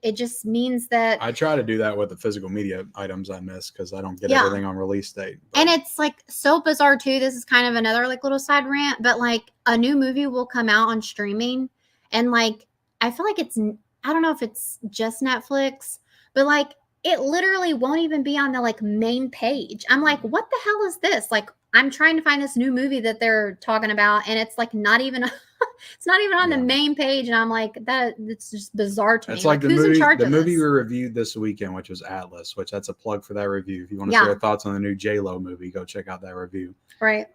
it just means that I try to do that with the physical media items I miss because I don't get everything on release date. But. And it's like so bizarre too. This is kind of another like little side rant, but like a new movie will come out on streaming, and like I feel like I don't know if it's just Netflix, but like it literally won't even be on the like main page. I'm like, what the hell is this? Like I'm trying to find this new movie that they're talking about, and it's like not even it's not even on the main page, and I'm like, it's just bizarre to me. It's like who's in charge of movie we reviewed this weekend, which was Atlas, which that's a plug for that review. If you want to share thoughts on the new J-Lo movie, go check out that review. Right.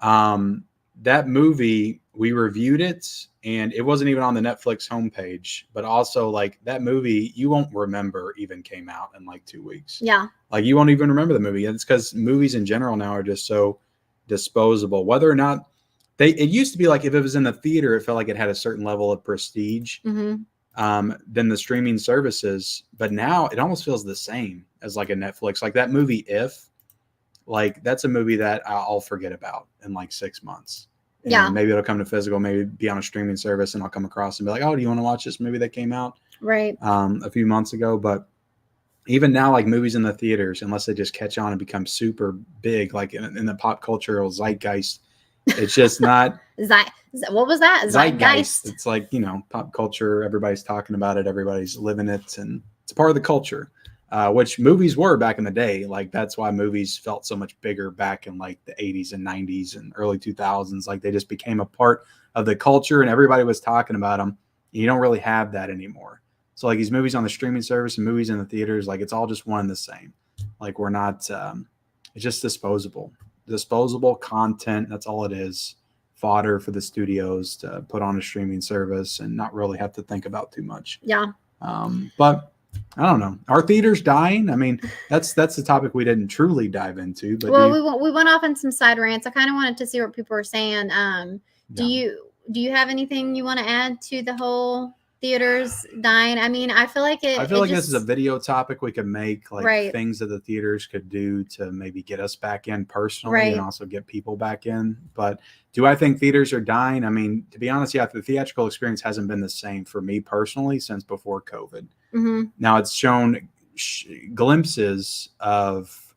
That movie, we reviewed it, and it wasn't even on the Netflix homepage, but also like that movie, you won't remember even came out in like 2 weeks. Yeah. Like you won't even remember the movie. And it's because movies in general now are just so disposable. Whether or not it used to be like if it was in the theater, it felt like it had a certain level of prestige than the streaming services. But now it almost feels the same as like a Netflix. Like that movie, If, like that's a movie that I'll forget about in like 6 months. And maybe it'll come to physical, maybe be on a streaming service, and I'll come across and be like, oh, do you want to watch this movie that came out a few months ago? But even now, like movies in the theaters, unless they just catch on and become super big, like in the pop cultural zeitgeist, it's just not. What was that? Zeitgeist. It's like, pop culture. Everybody's talking about it. Everybody's living it. And it's part of the culture, which movies were back in the day. Like that's why movies felt so much bigger back in like the 80s and 90s and early 2000s. Like they just became a part of the culture and everybody was talking about them. You don't really have that anymore. So like these movies on the streaming service and movies in the theaters, like it's all just one and the same. Like we're not, it's just disposable content. That's all it is. Fodder for the studios to put on a streaming service and not really have to think about too much. Yeah. But I don't know. Are theaters dying? I mean, that's the topic we didn't truly dive into. But we went off on some side rants. I kind of wanted to see what people were saying. Do you have anything you want to add to the whole theaters dying? I mean, I feel like this is a video topic we could make, like things that the theaters could do to maybe get us back in personally and also get people back in. But do I think theaters are dying? I mean, to be honest, the theatrical experience hasn't been the same for me personally since before COVID. Now it's shown glimpses of,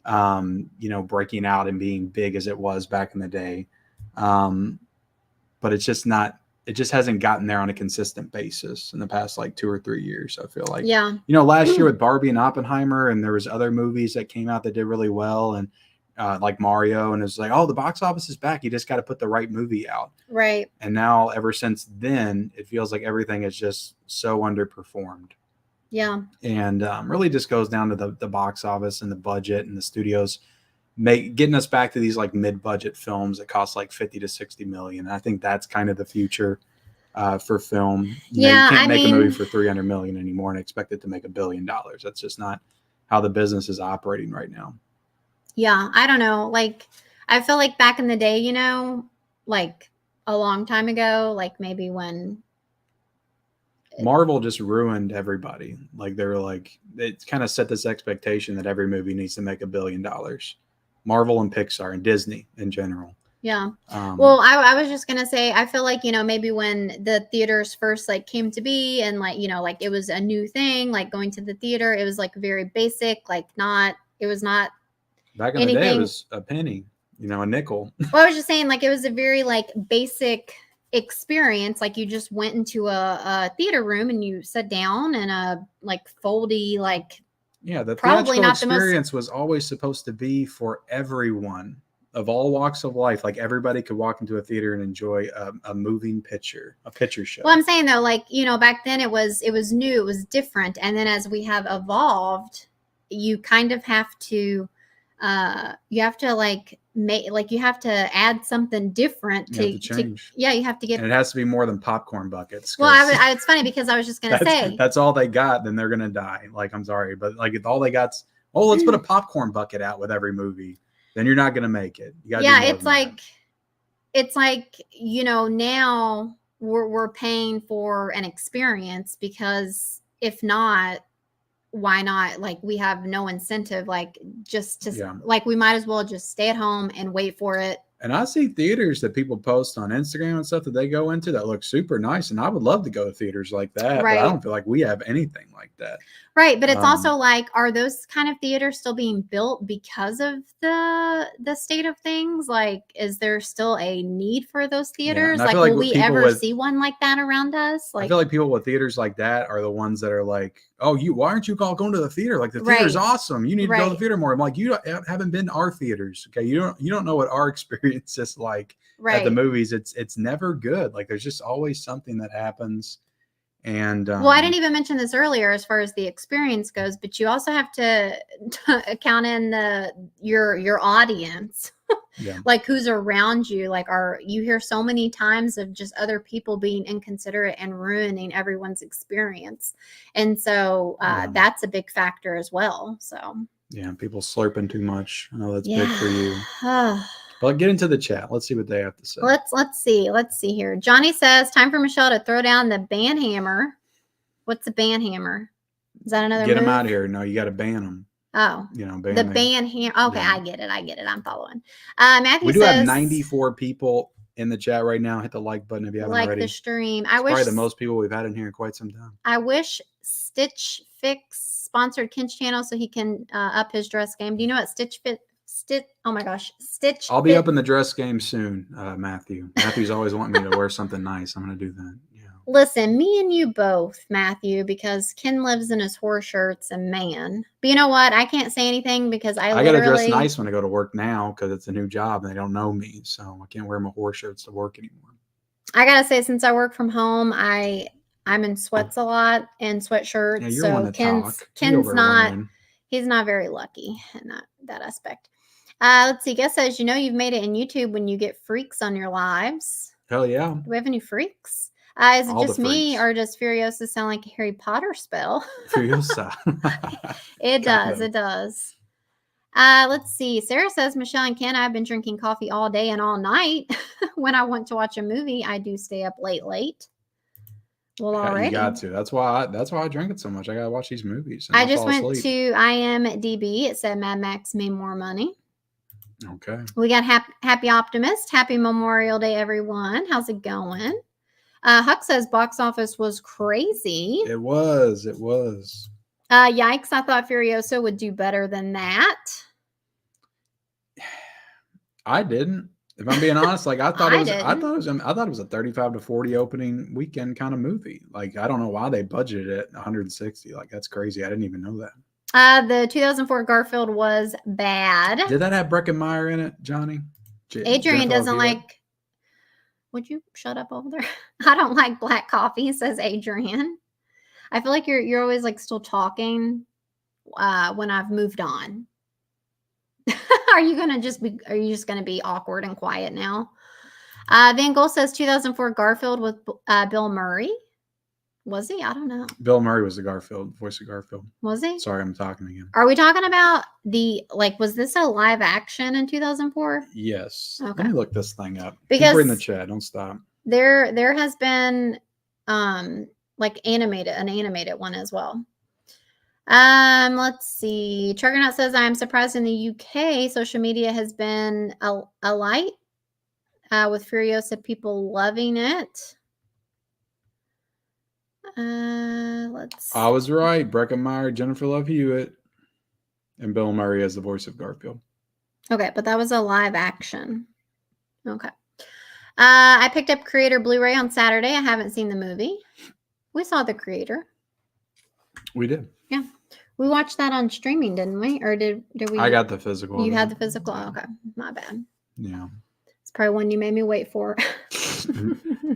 breaking out and being big as it was back in the day. But it's just not. It just hasn't gotten there on a consistent basis in the past like 2 or 3 years. I feel like, last year with Barbie and Oppenheimer, and there was other movies that came out that did really well, and like Mario, and it's like, oh, the box office is back. You just got to put the right movie out. Right. And now ever since then, it feels like everything is just so underperformed. Yeah. And really just goes down to the box office and the budget and the studios getting us back to these like mid-budget films that cost like 50 to 60 million. And I think that's kind of the future for film. You can't make a movie for 300 million anymore and expect it to make $1 billion. That's just not how the business is operating right now. Yeah, I don't know. Like, I feel like back in the day, like a long time ago, like maybe when Marvel just ruined everybody. Like they were like, it kind of set this expectation that every movie needs to make $1 billion. Marvel and Pixar and Disney in general. Yeah. Well, I was just going to say, I feel like, maybe when the theaters first like came to be and like, like it was a new thing, like going to the theater, it was like very basic, like it was not back in the day, it was a penny, a nickel. Well, I was just saying like, it was a very like basic experience. Like you just went into a theater room and you sat down in a like foldy, like, the theatrical experience was always supposed to be for everyone of all walks of life. Like everybody could walk into a theater and enjoy a moving picture, a picture show. Well, I'm saying though, like, back then it was new, it was different. And then as we have evolved, you kind of have to, you have to add something different to change. You have to get. And it has to be more than popcorn buckets. Well, it's funny because I was just going to say. That's all they got, then they're going to die. Like, I'm sorry. But like if all they got's, let's put a popcorn bucket out with every movie, then you're not going to make it. You gotta it's like, now we're paying for an experience, because if not, why not? Like, we have no incentive, like, just to like, we might as well just stay at home and wait for it. And I see theaters that people post on Instagram and stuff that they go into that look super nice. And I would love to go to theaters like that. Right. But I don't feel like we have anything like that. Right. But it's also like, are those kind of theaters still being built because of the state of things? Like, is there still a need for those theaters? Yeah, like, will we ever see one like that around us? Like, I feel like people with theaters like that are the ones that are like, oh, why aren't you going to the theater? Like, the theater's awesome. You need to go to the theater more. I'm like, you haven't been to our theaters. Okay. You don't know what our experience is like at the movies. It's never good. Like, there's just always something that happens. And well, I didn't even mention this earlier as far as the experience goes, but you also have to count in your audience. Yeah. Like, who's around you. Like, you hear so many times of just other people being inconsiderate and ruining everyone's experience. And so that's a big factor as well. So yeah, people slurping too much. I know that's big for you. But get into the chat. Let's see what they have to say. Let's see here. Johnny says, time for Michelle to throw down the ban hammer. What's a ban hammer? Is that another Get move? them out of here. No, you got to ban them. Oh, ban the ban hammer. Okay, yeah. I get it. I'm following. Matthew we do says, have 94 people in the chat right now. Hit the like button if you haven't already. Like the stream. It's probably the most people we've had in here in quite some time. I wish Stitch Fix sponsored Ken's channel so he can up his dress game. Do you know what Stitch? Oh my gosh, Stitch. I'll be up in the dress game soon, Matthew. Matthew's always wanting me to wear something nice. I'm going to do that. Yeah. Listen, me and you both, Matthew, because Ken lives in his horse shirts and man. But you know what? I can't say anything because I got to dress nice when I go to work now because it's a new job and they don't know me. So I can't wear my horse shirts to work anymore. I got to say, since I work from home, I'm in sweats a lot and sweatshirts. Yeah, you're one to Ken's talk. not, he's not very lucky in that aspect. Let's see. Guess says, you've made it in YouTube when you get freaks on your lives. Hell yeah. Do we have any freaks? Is it just me, or does Furiosa sound like a Harry Potter spell? Furiosa. It does. Let's see. Sarah says, Michelle and Ken, I've been drinking coffee all day and all night. When I want to watch a movie, I do stay up late. Well, already. You got to. That's why I drink it so much. I got to watch these movies. I just went to IMDb. It said Mad Max made more money. Okay. We got Happy Optimist. Happy Memorial Day, everyone. How's it going? Huck says box office was crazy. It was. Yikes! I thought Furiosa would do better than that. I didn't. If I'm being honest, like I thought it was a 35 to 40 opening weekend kind of movie. Like, I don't know why they budgeted it 160. Like, that's crazy. I didn't even know that. The 2004 Garfield was bad. Did that have Breckenmeyer in it, Johnny? Adrian doesn't like. Would you shut up over there? I don't like black coffee, says Adrian. I feel like you're always like still talking when I've moved on. Are you just gonna be awkward and quiet now? Van Gogh says 2004 Garfield with Bill Murray. Was he? I don't know. Bill Murray was the voice of Garfield. Was he? Sorry, I'm talking again. Are we talking about was this a live action in 2004? Yes. Okay. Let me look this thing up. Because we're in the chat. Don't stop. There has been an animated one as well. Let's see. Triggernaut says, I'm surprised in the UK social media has been a light with Furiosa people loving it. I was right. Breckenmeyer, Jennifer Love Hewitt, and Bill Murray as the voice of Garfield. Okay, but that was a live action. Okay. I picked up Creator Blu-ray on Saturday. I haven't seen the movie. We saw The Creator. We did. Yeah. We watched that on streaming, didn't we? Or did we? I got the physical. You had the physical? Oh, okay. My bad. Yeah. It's probably one you made me wait for.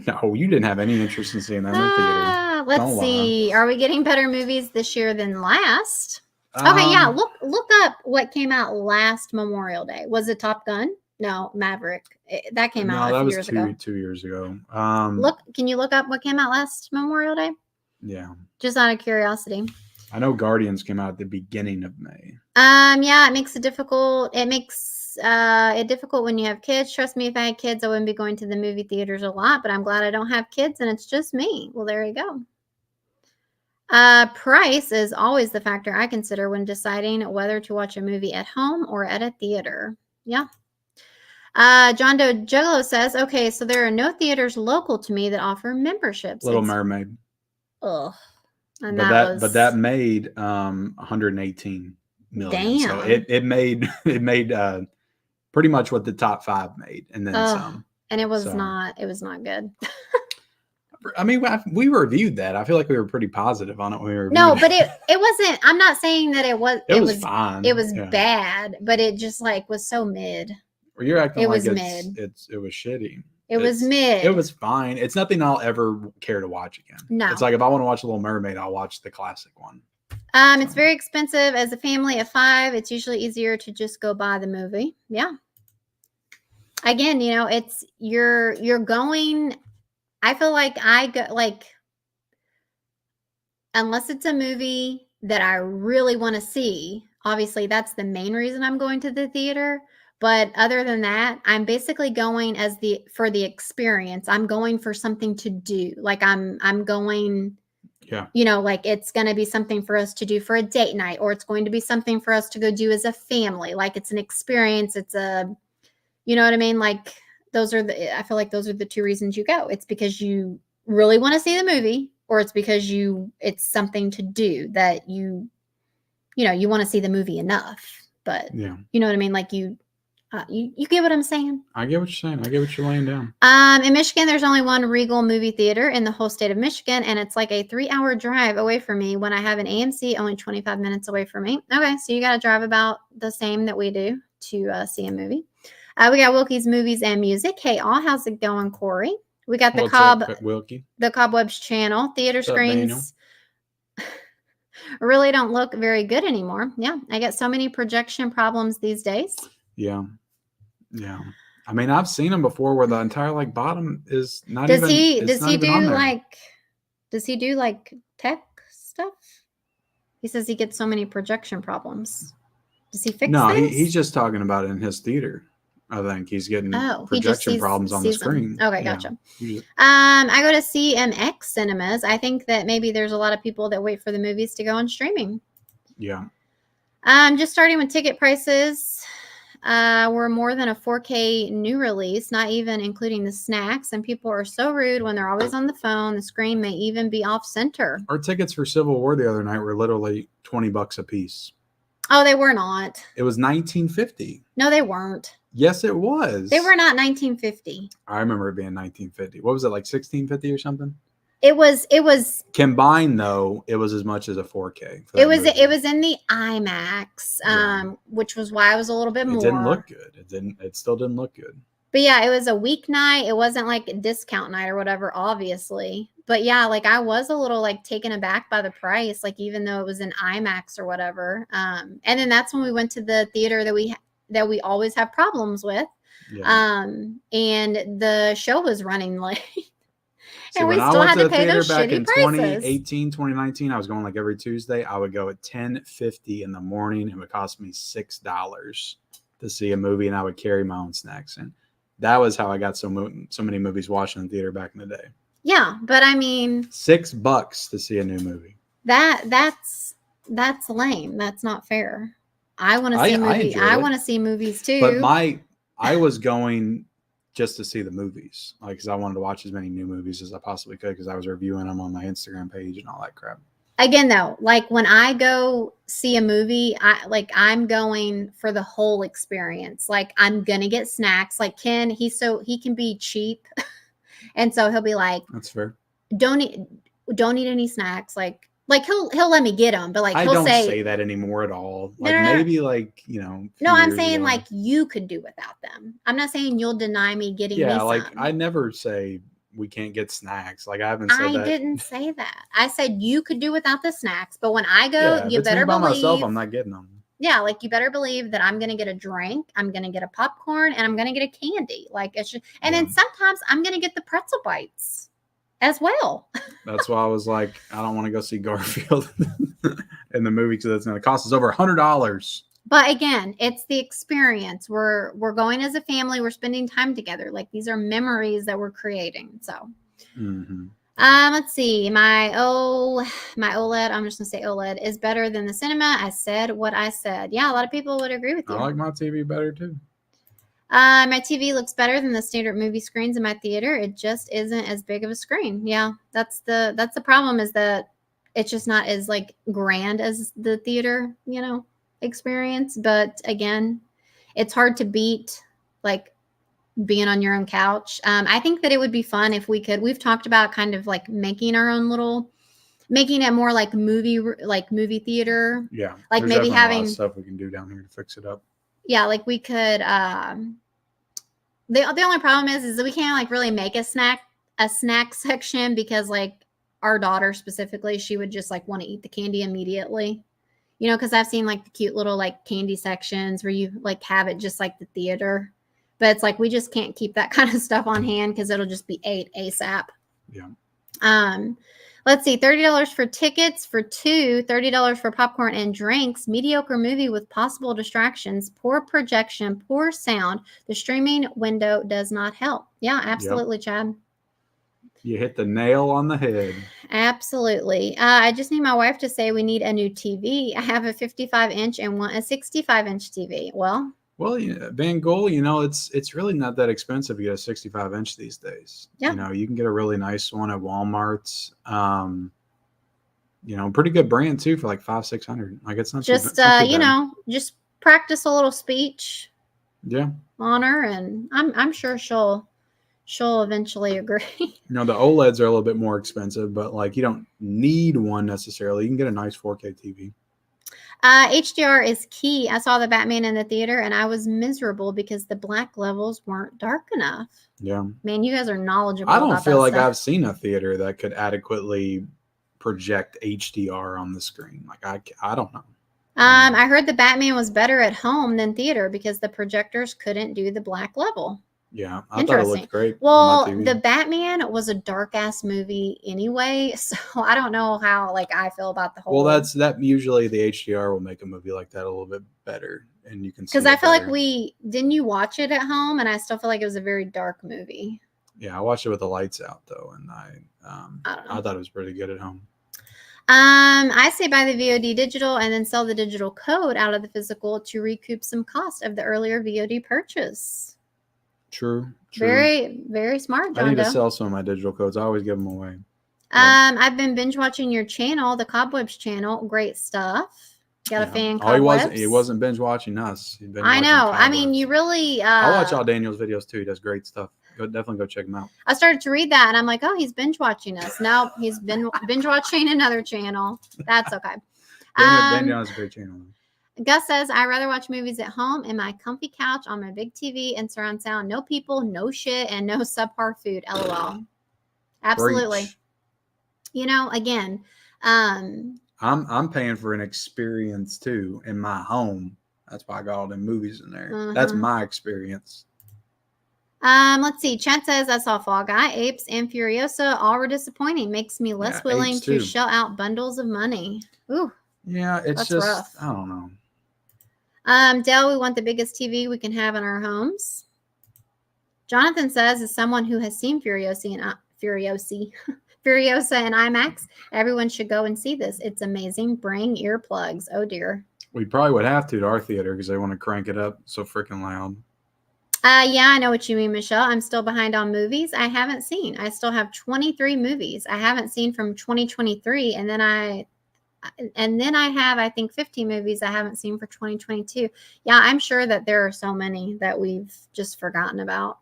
No, you didn't have any interest in seeing that in the theater. Let's see. Are we getting better movies this year than last? Okay, yeah. Look up what came out last Memorial Day. Was it Top Gun? No, Maverick. That came out a few years ago. 2 years ago. Can you look up what came out last Memorial Day? Yeah. Just out of curiosity. I know Guardians came out at the beginning of May. Yeah, it makes it difficult. It makes It's difficult when you have kids. Trust me, if I had kids, I wouldn't be going to the movie theaters a lot, but I'm glad I don't have kids and it's just me. Well, there you go. Price is always the factor I consider when deciding whether to watch a movie at home or at a theater. Yeah. John Doe Juggalo says, okay, so there are no theaters local to me that offer memberships. Little Mermaid. Ugh. And but that made 118 million. Damn. So it made pretty much what the top 5 made, and then some. And it was not good. I mean, we reviewed that. I feel like we were pretty positive on it when we reviewed No, but it wasn't. I'm not saying that it was. It was fine. It was bad, but it just like was so mid. Well, you're acting like it was mid. It was shitty. It was mid. It was fine. It's nothing I'll ever care to watch again. No. It's like if I want to watch Little Mermaid, I'll watch the classic one. It's very expensive. As a family of 5, it's usually easier to just go buy the movie. Yeah. Again, it's you're going. I feel like I go unless it's a movie that I really want to see. Obviously, that's the main reason I'm going to the theater. But other than that, I'm basically going for the experience. I'm going for something to do. Like I'm going, like it's going to be something for us to do for a date night, or it's going to be something for us to go do as a family. Like it's an experience. It's you know what I mean? Like I feel like those are the 2 reasons you go. It's because you really want to see the movie, or it's because it's something to do that you want to see the movie enough. But you know what I mean? Like you get what I'm saying? I get what you're saying. I get what you're laying down. In Michigan, there's only one Regal movie theater in the whole state of Michigan, and it's like a 3-hour drive away from me. When I have an AMC, only 25 minutes away from me. Okay, so you got to drive about the same that we do to see a movie. We got Wilkie's Movies and Music. Hey, all, how's it going, Corey? We got the Cobwebs channel. Theater screens really don't look very good anymore. Yeah, I get so many projection problems these days. Yeah. I mean, I've seen them before where the entire bottom is not does even. Does he do tech stuff? He says he gets so many projection problems. Does he fix? No, he's just talking about it in his theater. I think he's getting projection problems on the screen. Okay, gotcha. I go to CMX cinemas. I think that maybe there's a lot of people that wait for the movies to go on streaming. Yeah. Just starting with ticket prices. We're more than a 4K new release, not even including the snacks. And people are so rude when they're always on the phone. The screen may even be off center. Our tickets for Civil War the other night were literally $20 a piece. Oh, they were not. It was $19.50. No, they weren't. Yes, it was. They were not $19.50. I remember it being $19.50. What was it, like $16.50 or something? It was combined though. It was as much as a 4K. It was in the IMAX, which was why I was a little bit more. It didn't look good. It still didn't look good. But yeah, it was a weeknight. It wasn't like a discount night or whatever, obviously. But yeah, like I was a little like taken aback by the price, like even though it was in IMAX or whatever. And then that's when we went to the theater that we always have problems with. Yeah. And the show was running late. And we still had to pay those shitty prices. 2018, 2019, I was going like every Tuesday. I would go at 10:50 in the morning. It would cost me $6 to see a movie, and I would carry my own snacks. And that was how I got so many movies watching in the theater back in the day. Yeah, but I mean, $6 to see a new movie. That's lame. That's not fair. I want to see movies. I want to see movies too. But I was going just to see the movies, like, because I wanted to watch as many new movies as I possibly could, because I was reviewing them on my Instagram page and all that crap. Again, though, like when I go see a movie, I'm going for the whole experience. Like I'm gonna get snacks. Like Ken, he can be cheap, and so he'll be like, "That's fair. Don't eat any snacks." Like he'll let me get them, but like I he'll don't say that anymore at all. Like maybe like No, I'm saying like you could do without them. I'm not saying you'll deny me getting. Yeah, me like some. I never say we can't get snacks. Like I haven't said that. I didn't say that. I said you could do without the snacks, but when I go, you better believe. By myself, I'm not getting them. Yeah, like you better believe that I'm gonna get a drink, I'm gonna get a popcorn, and I'm gonna get a candy. Like it's just, and then sometimes I'm gonna get the pretzel bites as well. That's why I was like, I don't want to go see Garfield in the movie because it's going to cost us over $100. But again, it's the experience. We're going as a family. We're spending time together. Like, these are memories that we're creating. So, let's see. My OLED. I'm just gonna say OLED is better than the cinema. I said what I said. Yeah, a lot of people would agree with you. I like my TV better too. My TV looks better than the standard movie screens in my theater. It just isn't as big of a screen. Yeah, that's the problem, is that it's just not as like grand as the theater, experience. But again, it's hard to beat like being on your own couch. I think that it would be fun if we've talked about kind of like making it more like movie theater. Yeah. Like maybe having a lot of stuff we can do down here to fix it up. Yeah, like we could, the only problem is that we can't like really make a snack section, because like our daughter specifically, she would just like want to eat the candy immediately. Because I've seen like the cute little like candy sections where you like have it just like the theater. But it's like we just can't keep that kind of stuff on hand because it'll just be ate ASAP. Yeah. Let's see, $30 for tickets for two, $30 for popcorn and drinks. Mediocre movie with possible distractions, poor projection, poor sound. The streaming window does not help. Yeah, absolutely, Chad. You hit the nail on the head. Absolutely. I just need my wife to say we need a new TV. I have a 55-inch and want a 65-inch TV. Well, Van Gogh, it's really not that expensive to get a 65-inch these days. Yeah. You can get a really nice one at Walmart. Pretty good brand too for like $500-$600. Like, it's not just too bad. Just practice a little speech. Yeah. On her, and I'm sure she'll eventually agree. The OLEDs are a little bit more expensive, but like you don't need one necessarily. You can get a nice 4K TV. HDR is key. I saw the Batman in the theater and I was miserable because the black levels weren't dark enough. Yeah. Man, you guys are knowledgeable. I don't feel like I've seen a theater that could adequately project HDR on the screen. Like, I don't know. I heard the Batman was better at home than theater because the projectors couldn't do the black level. Yeah, I thought it looked great. Well, the Batman was a dark ass movie anyway, so I don't know how like I feel about the whole. Well, that usually the HDR will make a movie like that a little bit better, and you can see. Because I feel like didn't you watch it at home, and I still feel like it was a very dark movie. Yeah, I watched it with the lights out though, and I thought it was pretty good at home. I say buy the VOD digital and then sell the digital code out of the physical to recoup some cost of the earlier VOD purchase. True. Very, very smart, John. I need to sell some of my digital codes. I always give them away. I've been binge watching your channel, the Cobwebs channel. Great stuff. Got a fan. He wasn't binge watching us. I know. I mean, you really. I watch all Daniel's videos too. He does great stuff. Definitely go check him out. I started to read that and I'm like, oh, he's binge watching us. No, he's been binge watching another channel. That's okay. Daniel has a great channel. Gus says, I'd rather watch movies at home in my comfy couch on my big TV and surround sound. No people, no shit, and no subpar food. LOL. Absolutely. Preach. Again, I'm paying for an experience too in my home. That's why I got all them movies in there. That's my experience. Let's see. Chad says, I saw Fall Guy, Apes, and Furiosa. All were disappointing. Makes me less willing to shell out bundles of money. Ooh. Yeah, it's just rough. I don't know. Dale, we want the biggest TV we can have in our homes. Jonathan says, as someone who has seen Furiosa and IMAX, everyone should go and see this. It's amazing. Bring earplugs. Oh dear. We probably would have to our theater because they want to crank it up so freaking loud. Yeah, I know what you mean, Michelle. I'm still behind on movies I haven't seen. I still have 23 movies I haven't seen from 2023, and then I have, I think, 15 movies I haven't seen for 2022. Yeah, I'm sure that there are so many that we've just forgotten about.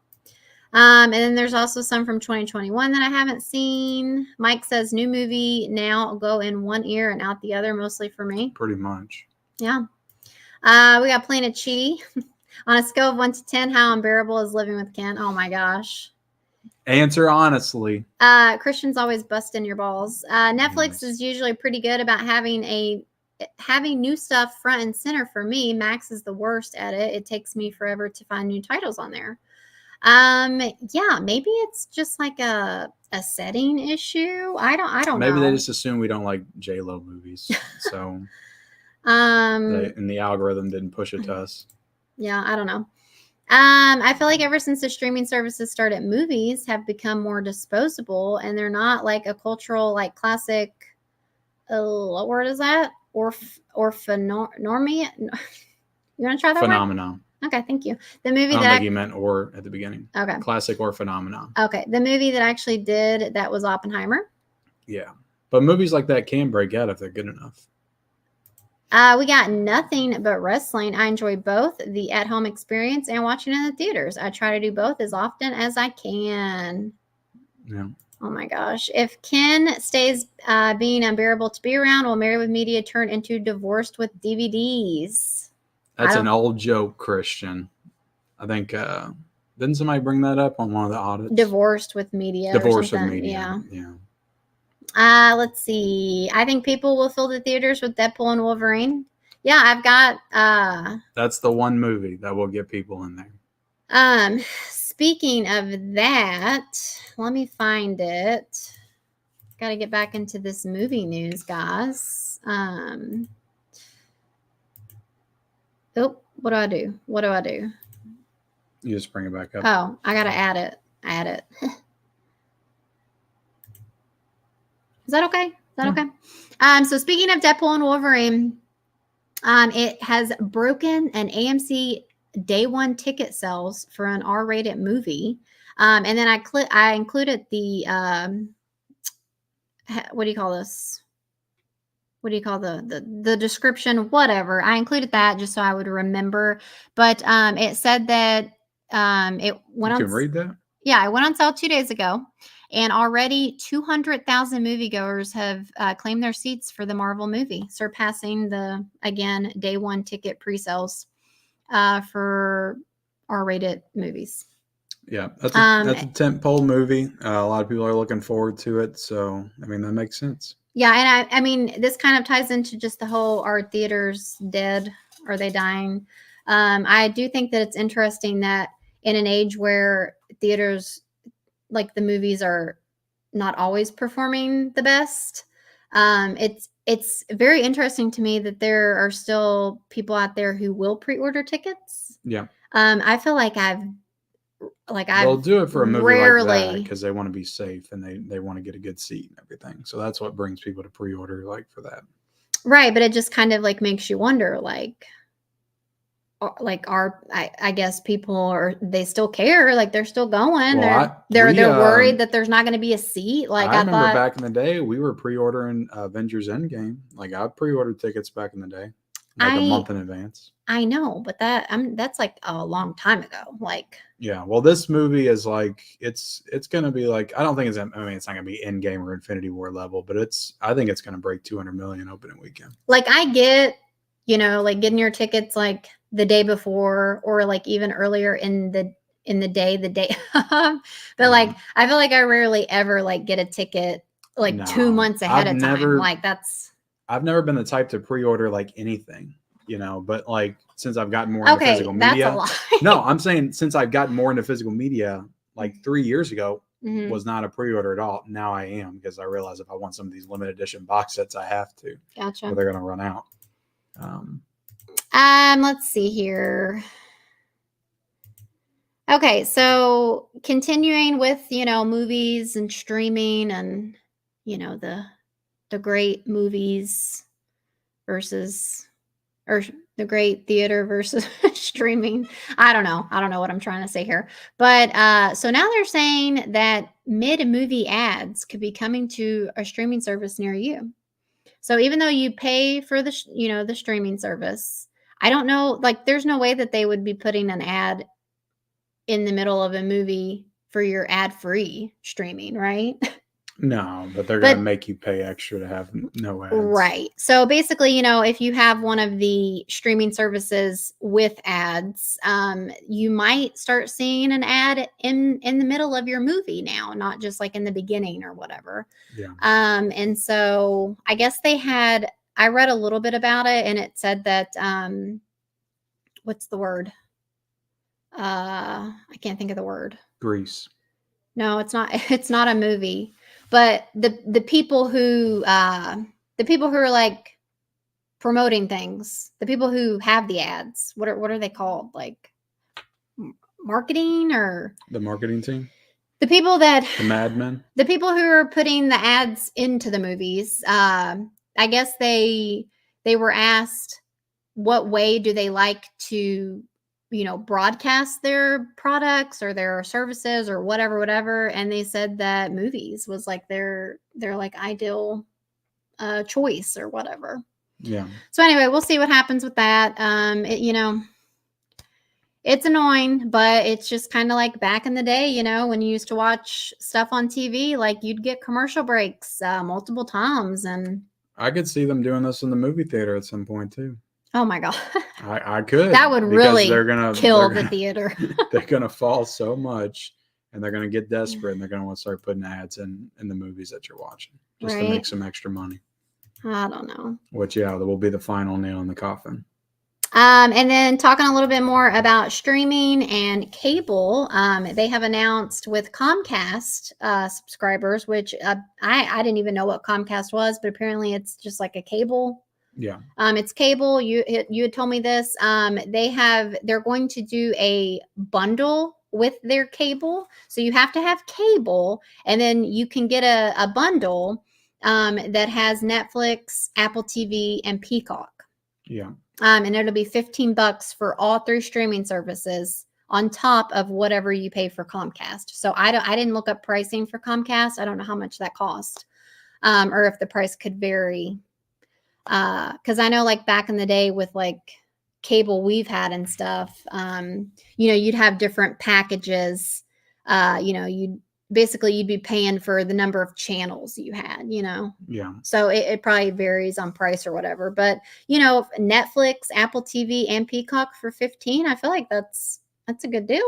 And then there's also some from 2021 that I haven't seen. Mike says, new movie now go in one ear and out the other, mostly for me. Pretty much. Yeah. We got Planet Chi. On a scale of 1 to 10, how unbearable is living with Ken? Oh, my gosh. Answer honestly. Christian's always busting your balls. Netflix is usually pretty good about having new stuff front and center for me. Max is the worst at it. It takes me forever to find new titles on there. Yeah, maybe it's just like a setting issue. I don't know. Maybe they just assume we don't like J-Lo movies. So And the algorithm didn't push it to us. Yeah, I don't know. I feel like ever since the streaming services started, movies have become more disposable, and they're not like a cultural, like classic. What word is that? Normie. You want to try that Phenomenon. word? Okay, thank you. The movie I don't think you meant "or" at the beginning. Okay. Classic or phenomenon. Okay, the movie that actually did that was Oppenheimer. Yeah, but movies like that can break out if they're good enough. We got Nothing But Wrestling. I enjoy both the at-home experience and watching in the theaters. I try to do both as often as I can. Yeah. Oh my gosh. If Ken stays being unbearable to be around, will Married with Media turn into Divorced with DVDs? That's an old joke, Christian. I think, didn't somebody bring that up on one of the audits? Divorced with Media. Divorced with Media. Yeah. Let's see. I think people will fill the theaters with Deadpool and Wolverine. Yeah, I've got that's the one movie that will get people in there. Speaking of that, let me find it. Got to get back into this movie news, guys. Oh, what do I do? What do I do? You just bring it back up. Oh, I got to add it. Add it. Is that okay? Is that okay? So speaking of Deadpool and Wolverine, it has broken an AMC day one ticket sales for an R-rated movie. And then I included the what do you call this? What do you call the description? Whatever. I included that just so I would remember. But it said that it went on. You can read that? Yeah, it went on sale 2 days ago. And already 200,000 moviegoers have claimed their seats for the Marvel movie, surpassing the, again, day one ticket pre-sales for R-rated movies. Yeah, that's a tentpole movie. A lot of people are looking forward to it. So, I mean, that makes sense. Yeah, and I mean, this kind of ties into just the whole, are theaters dead? Are they dying? I do think that it's interesting that in an age where theaters, like the movies, are not always performing the best, it's very interesting to me that there are still people out there who will pre-order tickets. Yeah. I feel like they'll do it for a movie like that because they want to be safe and they want to get a good seat and everything. So that's what brings people to pre-order, like, for that. Right, but it just kind of like makes you wonder, like I guess people are, they still care, like they're still going. Well, they're worried that there's not going to be a seat. Like I remember back in the day, we were pre-ordering Avengers Endgame. Like, I pre-ordered tickets back in the day, like a month in advance. I know, but that's like a long time ago. Like, yeah, well, this movie is like it's gonna be like, I don't think it's, I mean, it's not gonna be Endgame or Infinity War level, but I think it's gonna break 200 million opening weekend. Like, I get, like getting your tickets like the day before or like even earlier in the day but like I feel like I rarely ever like get a ticket like 2 months ahead of time. Like, I've never been the type to pre-order like anything, but like since I've gotten more into physical media. That's a lie. No, I'm saying since I've gotten more into physical media, like 3 years ago, was not a pre-order at all. Now I am, because I realize if I want some of these limited edition box sets, I have to. Gotcha. Or they're gonna run out. Let's see here. Okay, so continuing with, movies and streaming and, the great movies versus, or the great theater versus streaming. I don't know what I'm trying to say here. But so now they're saying that mid-movie ads could be coming to a streaming service near you. So even though you pay for the streaming service, I don't know, like there's no way that they would be putting an ad in the middle of a movie for your ad-free streaming, right? No, but they're going to make you pay extra to have no ads. Right. So basically, if you have one of the streaming services with ads, you might start seeing an ad in the middle of your movie now, not just like in the beginning or whatever. Yeah. And so I guess I read a little bit about it, and it said that, what's the word? I can't think of the word. Grease. No, it's not. It's not a movie. But the people who are like promoting things, the people who have the ads, what are they called? Like marketing or the marketing team? The people that the madmen, the people who are putting the ads into the movies. I guess they were asked what way do they like to, broadcast their products or their services or whatever, and they said that movies was like their like ideal choice or whatever. Yeah. So anyway, we'll see what happens with that. It's annoying, but it's just kind of like back in the day, when you used to watch stuff on TV, like you'd get commercial breaks multiple times. And I could see them doing this in the movie theater at some point too. Oh my God. I could. That would really kill the gonna, theater. They're going to fall so much and they're going to get desperate and they're going to want to start putting ads in the movies that you're watching just to make some extra money. I don't know. Which, that will be the final nail in the coffin. And then talking a little bit more about streaming and cable, they have announced with Comcast subscribers, which I didn't even know what Comcast was, but apparently it's just like a cable. Yeah. It's cable. You had told me this. They're going to do a bundle with their cable. So you have to have cable, and then you can get a bundle that has Netflix, Apple TV, and Peacock. Yeah. And it'll be $15 for all 3 streaming services on top of whatever you pay for Comcast. So I didn't look up pricing for Comcast. I don't know how much that cost, or if the price could vary. Because I know, like back in the day with like cable we've had and stuff, you'd have different packages. You'd be paying for the number of channels you had, Yeah. So it probably varies on price or whatever. But Netflix, Apple TV, and Peacock for $15, I feel like that's a good deal.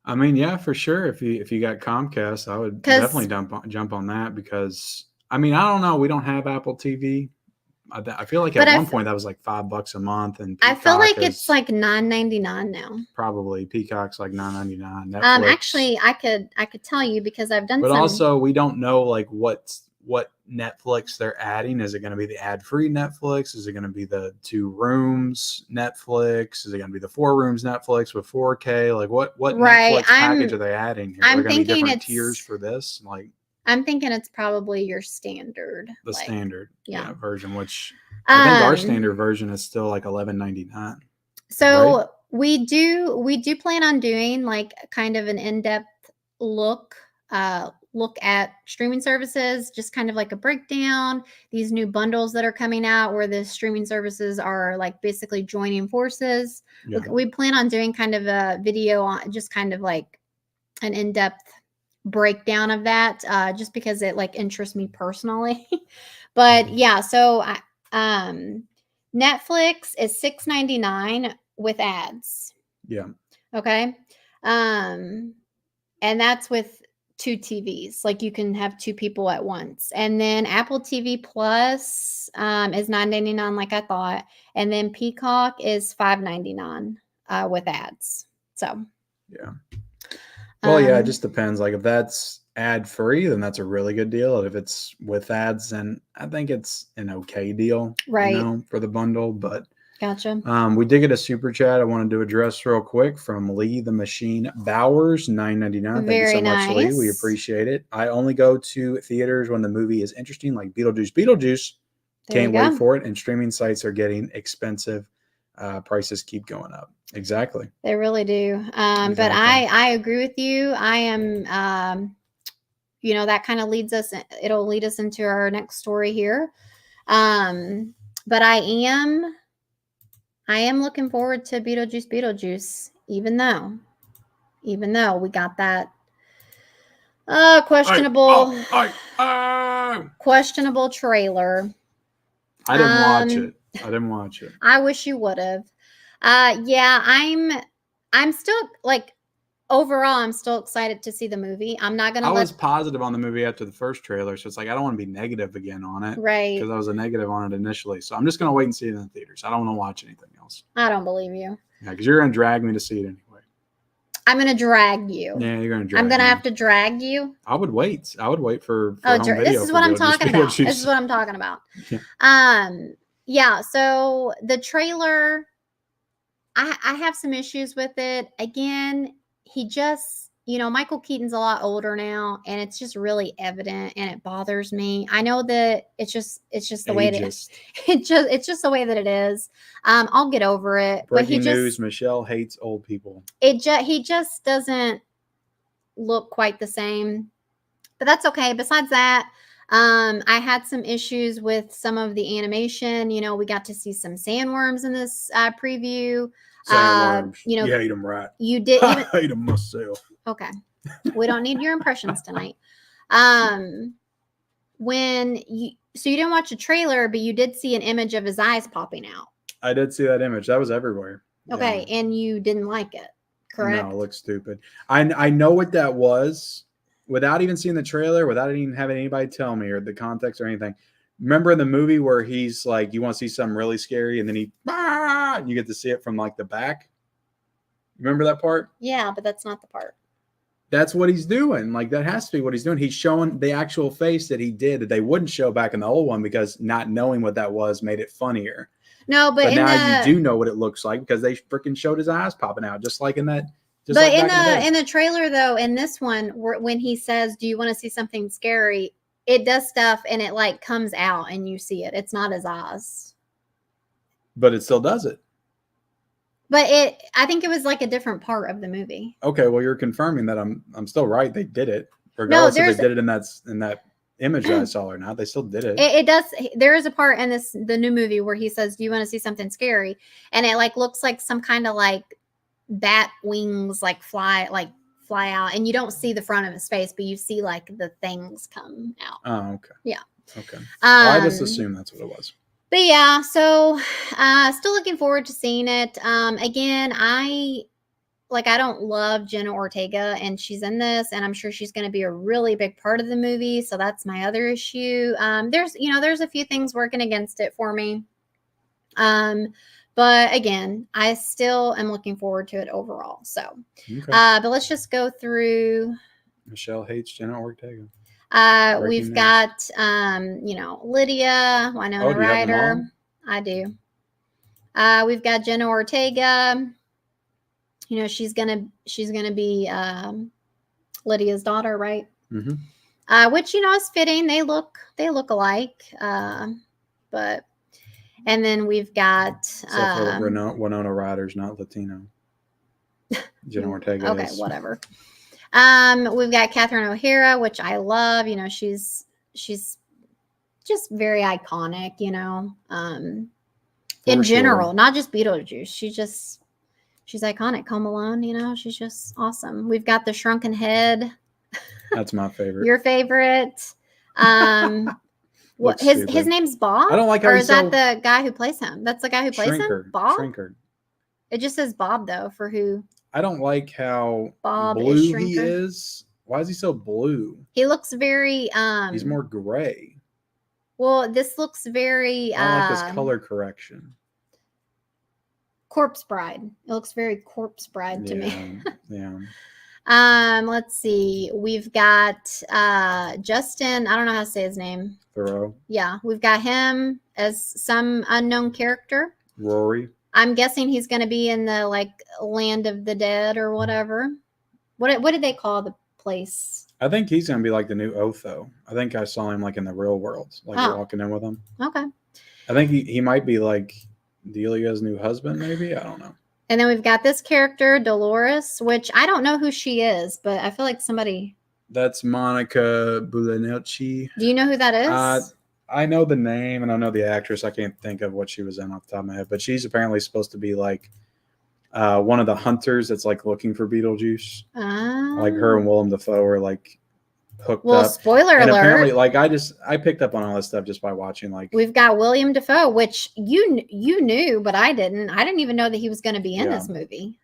I mean, yeah, for sure. If you got Comcast, I would definitely jump on that because I don't know. We don't have Apple TV. I feel like at one point that was like $5 a month, and Peacock I feel like it's like $9.99 now. Probably Peacock's like $9.99. Actually, I could tell you because I've done. But also, we don't know like what Netflix they're adding. Is it going to be the ad-free Netflix? Is it going to be the 2 rooms Netflix? Is it going to be the 4 rooms Netflix with 4K? Like what Netflix package are they adding here? I'm thinking different it's tiers for this, like. I'm thinking it's probably your standard. The standard version, which I think our standard version is still like $11.99. So right? we do plan on doing like kind of an in-depth look at streaming services, just kind of like a breakdown, these new bundles that are coming out where the streaming services are like basically joining forces. Yeah. We plan on doing kind of a video on just kind of like an in-depth breakdown of that, just because it like interests me personally. But yeah, so Netflix is $6.99 with ads. Yeah. Okay. And that's with 2 TVs. Like you can have 2 people at once. And then Apple TV Plus is $9.99, like I thought. And then Peacock is $5.99 with ads. So yeah. Well, yeah, it just depends. Like if that's ad free, then that's a really good deal. If it's with ads, then I think it's an okay deal, right? For the bundle. But gotcha. We did get a super chat I wanted to address real quick from Lee the Machine Bowers, $9.99. Thank you so much, Lee. We appreciate it. I only go to theaters when the movie is interesting, like Beetlejuice. Can't wait for it. And streaming sites are getting expensive. Prices keep going up. Exactly. They really do. Exactly. But I agree with you. I am, that kind of it'll lead us into our next story here. But I am looking forward to Beetlejuice, even though we got that questionable trailer. I didn't watch it. I wish you would have. Yeah, I'm still like overall I'm still excited to see the movie. I'm not gonna. I was positive on the movie after the first trailer, so it's like I don't want to be negative again on it, right? Because I was a negative on it initially, so I'm just gonna wait and see it in the theaters. I don't want to watch anything else. I don't believe you. Yeah, because you're gonna drag me to see it anyway. I'm gonna drag you. Yeah, you're gonna drag. I'm gonna have to drag you. I would wait for home video. This is what I'm talking about. This is what I'm talking about. Yeah, so the trailer, I have some issues with it. Again, he just, Michael Keaton's a lot older now, and it's just really evident, and it bothers me. I know that it's just the way that Ageist. it's just the way that it is. I'll get over it. Breaking news: Michelle hates old people. He just doesn't look quite the same, but that's okay. Besides that, I had some issues with some of the animation. We got to see some sandworms in this preview. Sandworms. You hate them, right? You did. I hate them myself. Okay, we don't need your impressions tonight. So you didn't watch a trailer, but you did see an image of his eyes popping out. I did see that image. That was everywhere. Okay, yeah. And you didn't like it, correct? No, it looks stupid. I know what that was without even seeing the trailer, without even having anybody tell me or the context or anything. Remember in the movie where he's like, you want to see something really scary, and then and you get to see it from like the back? Remember that part? Yeah, but that's not the part. That's what he's doing. Like, that has to be what he's doing. He's showing the actual face that he did that they wouldn't show back in the old one because not knowing what that was made it funnier. No, but now you do know what it looks like because they freaking showed his eyes popping out, just like in that. But like in the trailer, though, in this one, when he says, "Do you want to see something scary?" It does stuff, and it like comes out, and you see it. It's not his eyes, but it still does it. But I think it was like a different part of the movie. Okay, well, you're confirming that I'm still right. They did it, regardless if they did it in that image that I saw or not. They still did it. It does. There is a part in the new movie where he says, "Do you want to see something scary?" And it like looks like some kind of like bat wings like fly out, and you don't see the front of his face, but you see like the things come out. Oh, okay. Yeah. Okay. Well, I just assumed that's what it was. But yeah, so still looking forward to seeing it. Again, I don't love Jenna Ortega, and she's in this, and I'm sure she's going to be a really big part of the movie. So that's my other issue. There's a few things working against it for me. But again, I still am looking forward to it overall. So, okay. But let's just go through. Michelle hates Jenna Ortega. We've got, Lydia, Winona Ryder. I do. We've got Jenna Ortega. She's gonna be Lydia's daughter, right? Mm-hmm. Which is fitting. They look alike. But and then we've got except for Winona Ryder's not Latino. Jenna Ortega. Okay, whatever. We've got Catherine O'Hara, which I love. She's just very iconic. In general, not just Beetlejuice. She's iconic. Home Alone. She's just awesome. We've got the Shrunken Head. That's my favorite. Your favorite. What his name's Bob? I don't like how or is that the guy who plays him? That's the guy who plays him? Bob? Shrinker. It just says Bob though for who. I don't like how Bob blue is he is. Why is he so blue? He looks very he's more gray. Well, this looks very I don't like this color correction. Corpse Bride. It looks very Corpse Bride to me. Yeah. Let's see. We've got Justin. I don't know how to say his name. Thoreau. Yeah, we've got him as some unknown character. Rory. I'm guessing he's going to be in the Land of the Dead or whatever. What did they call the place? I think he's going to be like the new Otho. I think I saw him in the real world, walking in with him. Okay. I think he might be like Delia's new husband, maybe. I don't know. And then we've got this character, Dolores, which I don't know who she is, but I feel like somebody. That's Monica Bellucci. Do you know who that is? I know the name and I know the actress. I can't think of what she was in off the top of my head, but she's apparently supposed to be one of the hunters that's looking for Beetlejuice. Like her and Willem Dafoe are hooked up. Well, spoiler and alert. Apparently, I picked up on all this stuff just by watching. We've got William Dafoe, which you knew, but I didn't. I didn't even know that he was going to be in this movie.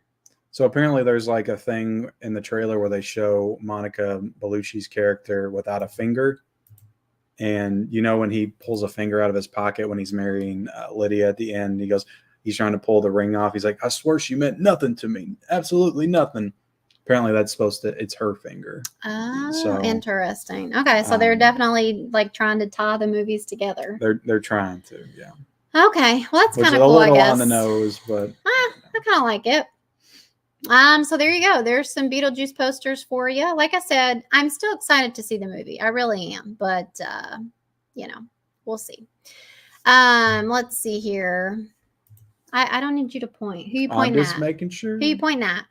So apparently, there's a thing in the trailer where they show Monica Bellucci's character without a finger, and when he pulls a finger out of his pocket when he's marrying Lydia at the end, he's trying to pull the ring off. He's like, "I swear she meant nothing to me, absolutely nothing." Apparently that's it's her finger. Oh, so interesting. Okay, so they're definitely trying to tie the movies together. They're trying to, yeah. Okay, well that's which kind is of a cool, I little guess. on the nose, but I kind of like it. So there you go. There's some Beetlejuice posters for you. Like I said, I'm still excited to see the movie. I really am, but you know, we'll see. Let's see here. I don't need you to point. Who you I'm pointing just at? making sure. Who you pointing at?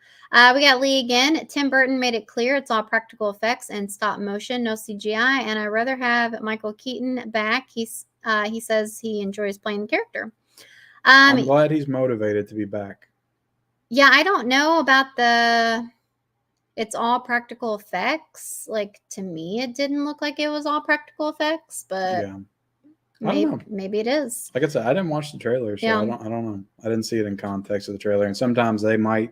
We got Lee again. Tim Burton made it clear it's all practical effects and stop motion, no CGI. And I'd rather have Michael Keaton back. He says he enjoys playing the character. I'm glad he's motivated to be back. Yeah, I don't know about it's all practical effects. Like, to me, it didn't look like it was all practical effects, but Yeah. I don't know. Maybe it is. Like I said, I didn't watch the trailer, so I don't know. I didn't see it in context of the trailer. And sometimes they might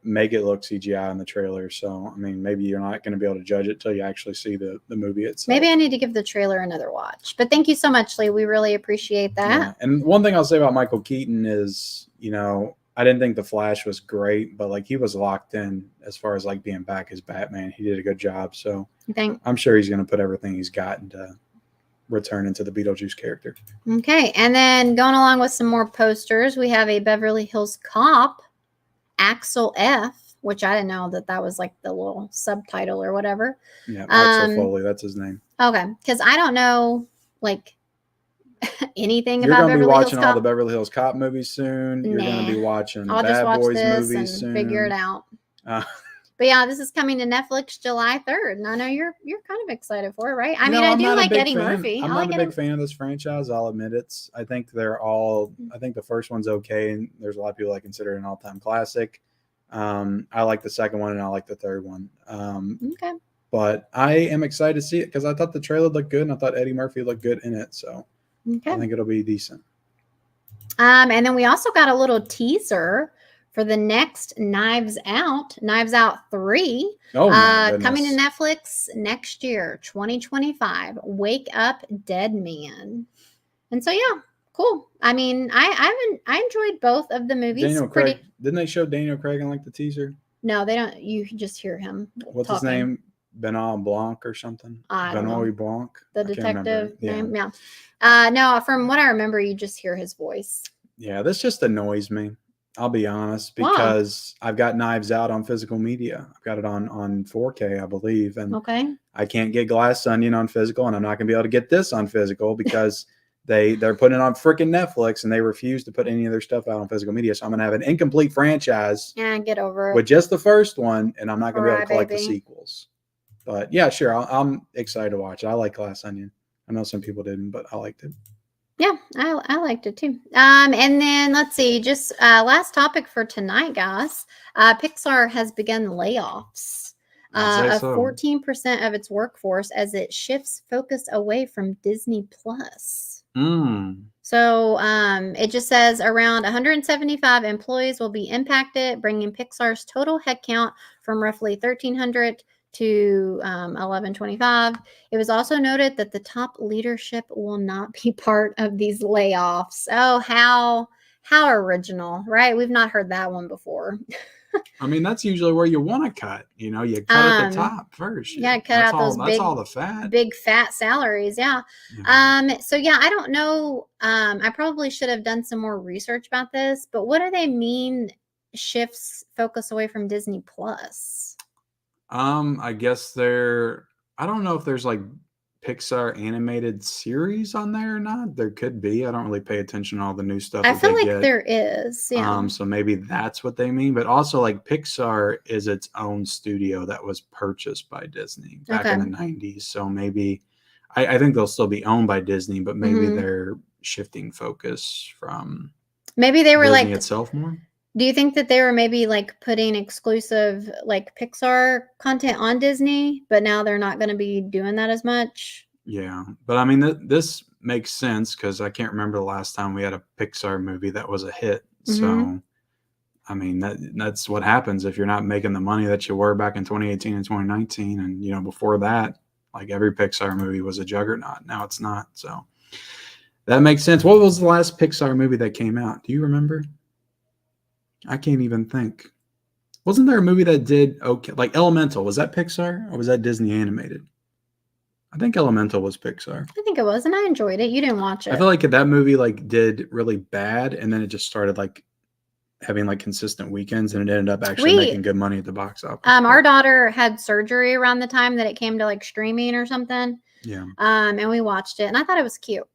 make it look CGI in the trailer. So I mean, maybe you're not going to be able to judge it till you actually see the movie itself. Maybe I need to give the trailer another watch. But thank you so much, Lee. We really appreciate that. Yeah. And one thing I'll say about Michael Keaton is, I didn't think The Flash was great, but like he was locked in as far as like being back as Batman. He did a good job. So I'm sure he's going to put everything he's got into return into the Beetlejuice character. Okay. And then going along with some more posters, we have a Beverly Hills Cop, Axel F., which I didn't know that was like the little subtitle or whatever. Yeah, Axel Foley, that's his name. Okay. Because I don't know like anything You're about going to be watching all the Cop. Beverly Hills Cop movies soon. You're going to be watching I'll Bad just watch Boys this movies and soon. figure it out. But yeah, this is coming to Netflix July 3rd. And I know you're kind of excited for it, right? I mean, I do like Eddie Murphy. I'm not a big fan of this franchise. I'll admit it. I think the first one's okay. And there's a lot of people that consider it an all-time classic. I like the second one and I like the third one. Okay. But I am excited to see it because I thought the trailer looked good and I thought Eddie Murphy looked good in it. So I think it'll be decent. And then we also got a little teaser for the next Knives Out 3. Coming to Netflix next year, 2025. Wake Up, Dead Man. And so yeah, cool. I mean, I enjoyed both of the movies. Didn't they show Daniel Craig in like the teaser? No, they don't. You just hear him. What's his name? Benoit Blanc or something? Benoit Blanc. The detective name. Yeah. No, from what I remember, you just hear his voice. Yeah, this just annoys me. I'll be honest, because I've got Knives Out on physical media. I've got it on 4K, I believe. And I can't get Glass Onion on physical, and I'm not going to be able to get this on physical because they're putting it on freaking Netflix, and they refuse to put any of their stuff out on physical media. So I'm going to have an incomplete franchise. Yeah, get over it. With just the first one, and I'm not going to be able to collect the sequels. But yeah, sure. I'm excited to watch it. I like Glass Onion. I know some people didn't, but I liked it. Yeah, I liked it too. And then let's see, just last topic for tonight, guys. Pixar has begun layoffs of 14% of its workforce as it shifts focus away from Disney Plus. So it just says around 175 employees will be impacted, bringing Pixar's total headcount from roughly 1,300 to 1125. It was also noted that the top leadership will not be part of these layoffs. Oh, how original, right? We've not heard that one before. I mean, that's usually where you want to cut. You cut at the top first. Yeah, cut out those big fat salaries. Yeah. So yeah, I don't know. I probably should have done some more research about this, but what do they mean shifts focus away from Disney Plus? I guess I don't know if there's like Pixar animated series on there or not. There could be. I don't really pay attention to all the new stuff. I feel like there is. Yeah. So maybe that's what they mean. But also, like, Pixar is its own studio that was purchased by Disney back in the 90s. So maybe I think they'll still be owned by Disney, but maybe they're shifting focus from maybe they were Disney itself more. Do you think that they were maybe like putting exclusive like Pixar content on Disney, but now they're not going to be doing that as much? Yeah, but I mean, this makes sense because I can't remember the last time we had a Pixar movie that was a hit. So, I mean, that's what happens if you're not making the money that you were back in 2018 and 2019. And, before that, like every Pixar movie was a juggernaut. Now it's not. So that makes sense. What was the last Pixar movie that came out? Do you remember? I can't even think. Wasn't there a movie that did okay? Like Elemental, was that Pixar or was that Disney animated? I think Elemental was Pixar. I think it was, and I enjoyed it. You didn't watch it. I feel like that movie like did really bad, and then it just started like having like consistent weekends, and it ended up actually making good money at the box office. Our daughter had surgery around the time that it came to like streaming or something. Yeah. And we watched it, and I thought it was cute.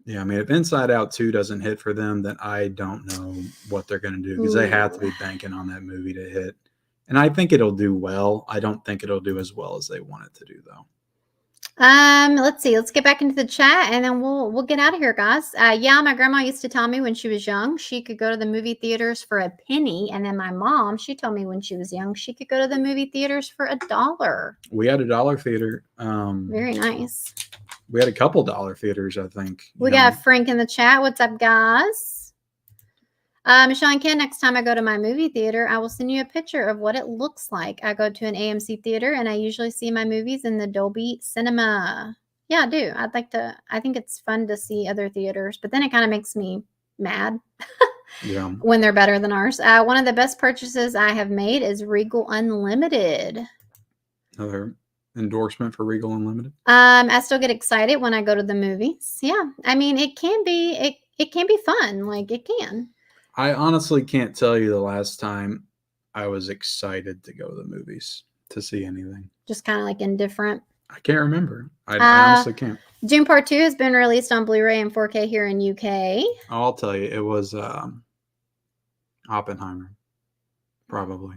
Yeah, I mean, if Inside Out 2 doesn't hit for them, then I don't know what they're going to do, because they have to be banking on that movie to hit. And I think it'll do well. I don't think it'll do as well as they want it to do, though. Let's see. Let's get back into the chat, and then we'll get out of here, guys. Yeah, my grandma used to tell me when she was young she could go to the movie theaters for a penny, and then my mom, she told me when she was young she could go to the movie theaters for $1. We had a dollar theater. Very nice. We had a couple dollar theaters, I think. We got Frank in the chat. What's up, guys? Michelle and Ken, next time I go to my movie theater, I will send you a picture of what it looks like. I go to an AMC theater, and I usually see my movies in the Dolby Cinema. Yeah, I do. I think it's fun to see other theaters, but then it kind of makes me mad when they're better than ours. One of the best purchases I have made is Regal Unlimited. Another endorsement for Regal Unlimited. I still get excited when I go to the movies. Yeah, I mean, it can be fun. Like, it can. I honestly can't tell you the last time I was excited to go to the movies to see anything. Just kind of like indifferent. I can't remember. I honestly can't. Dune Part 2 has been released on Blu-ray and 4K here in UK. I'll tell you, it was Oppenheimer, probably.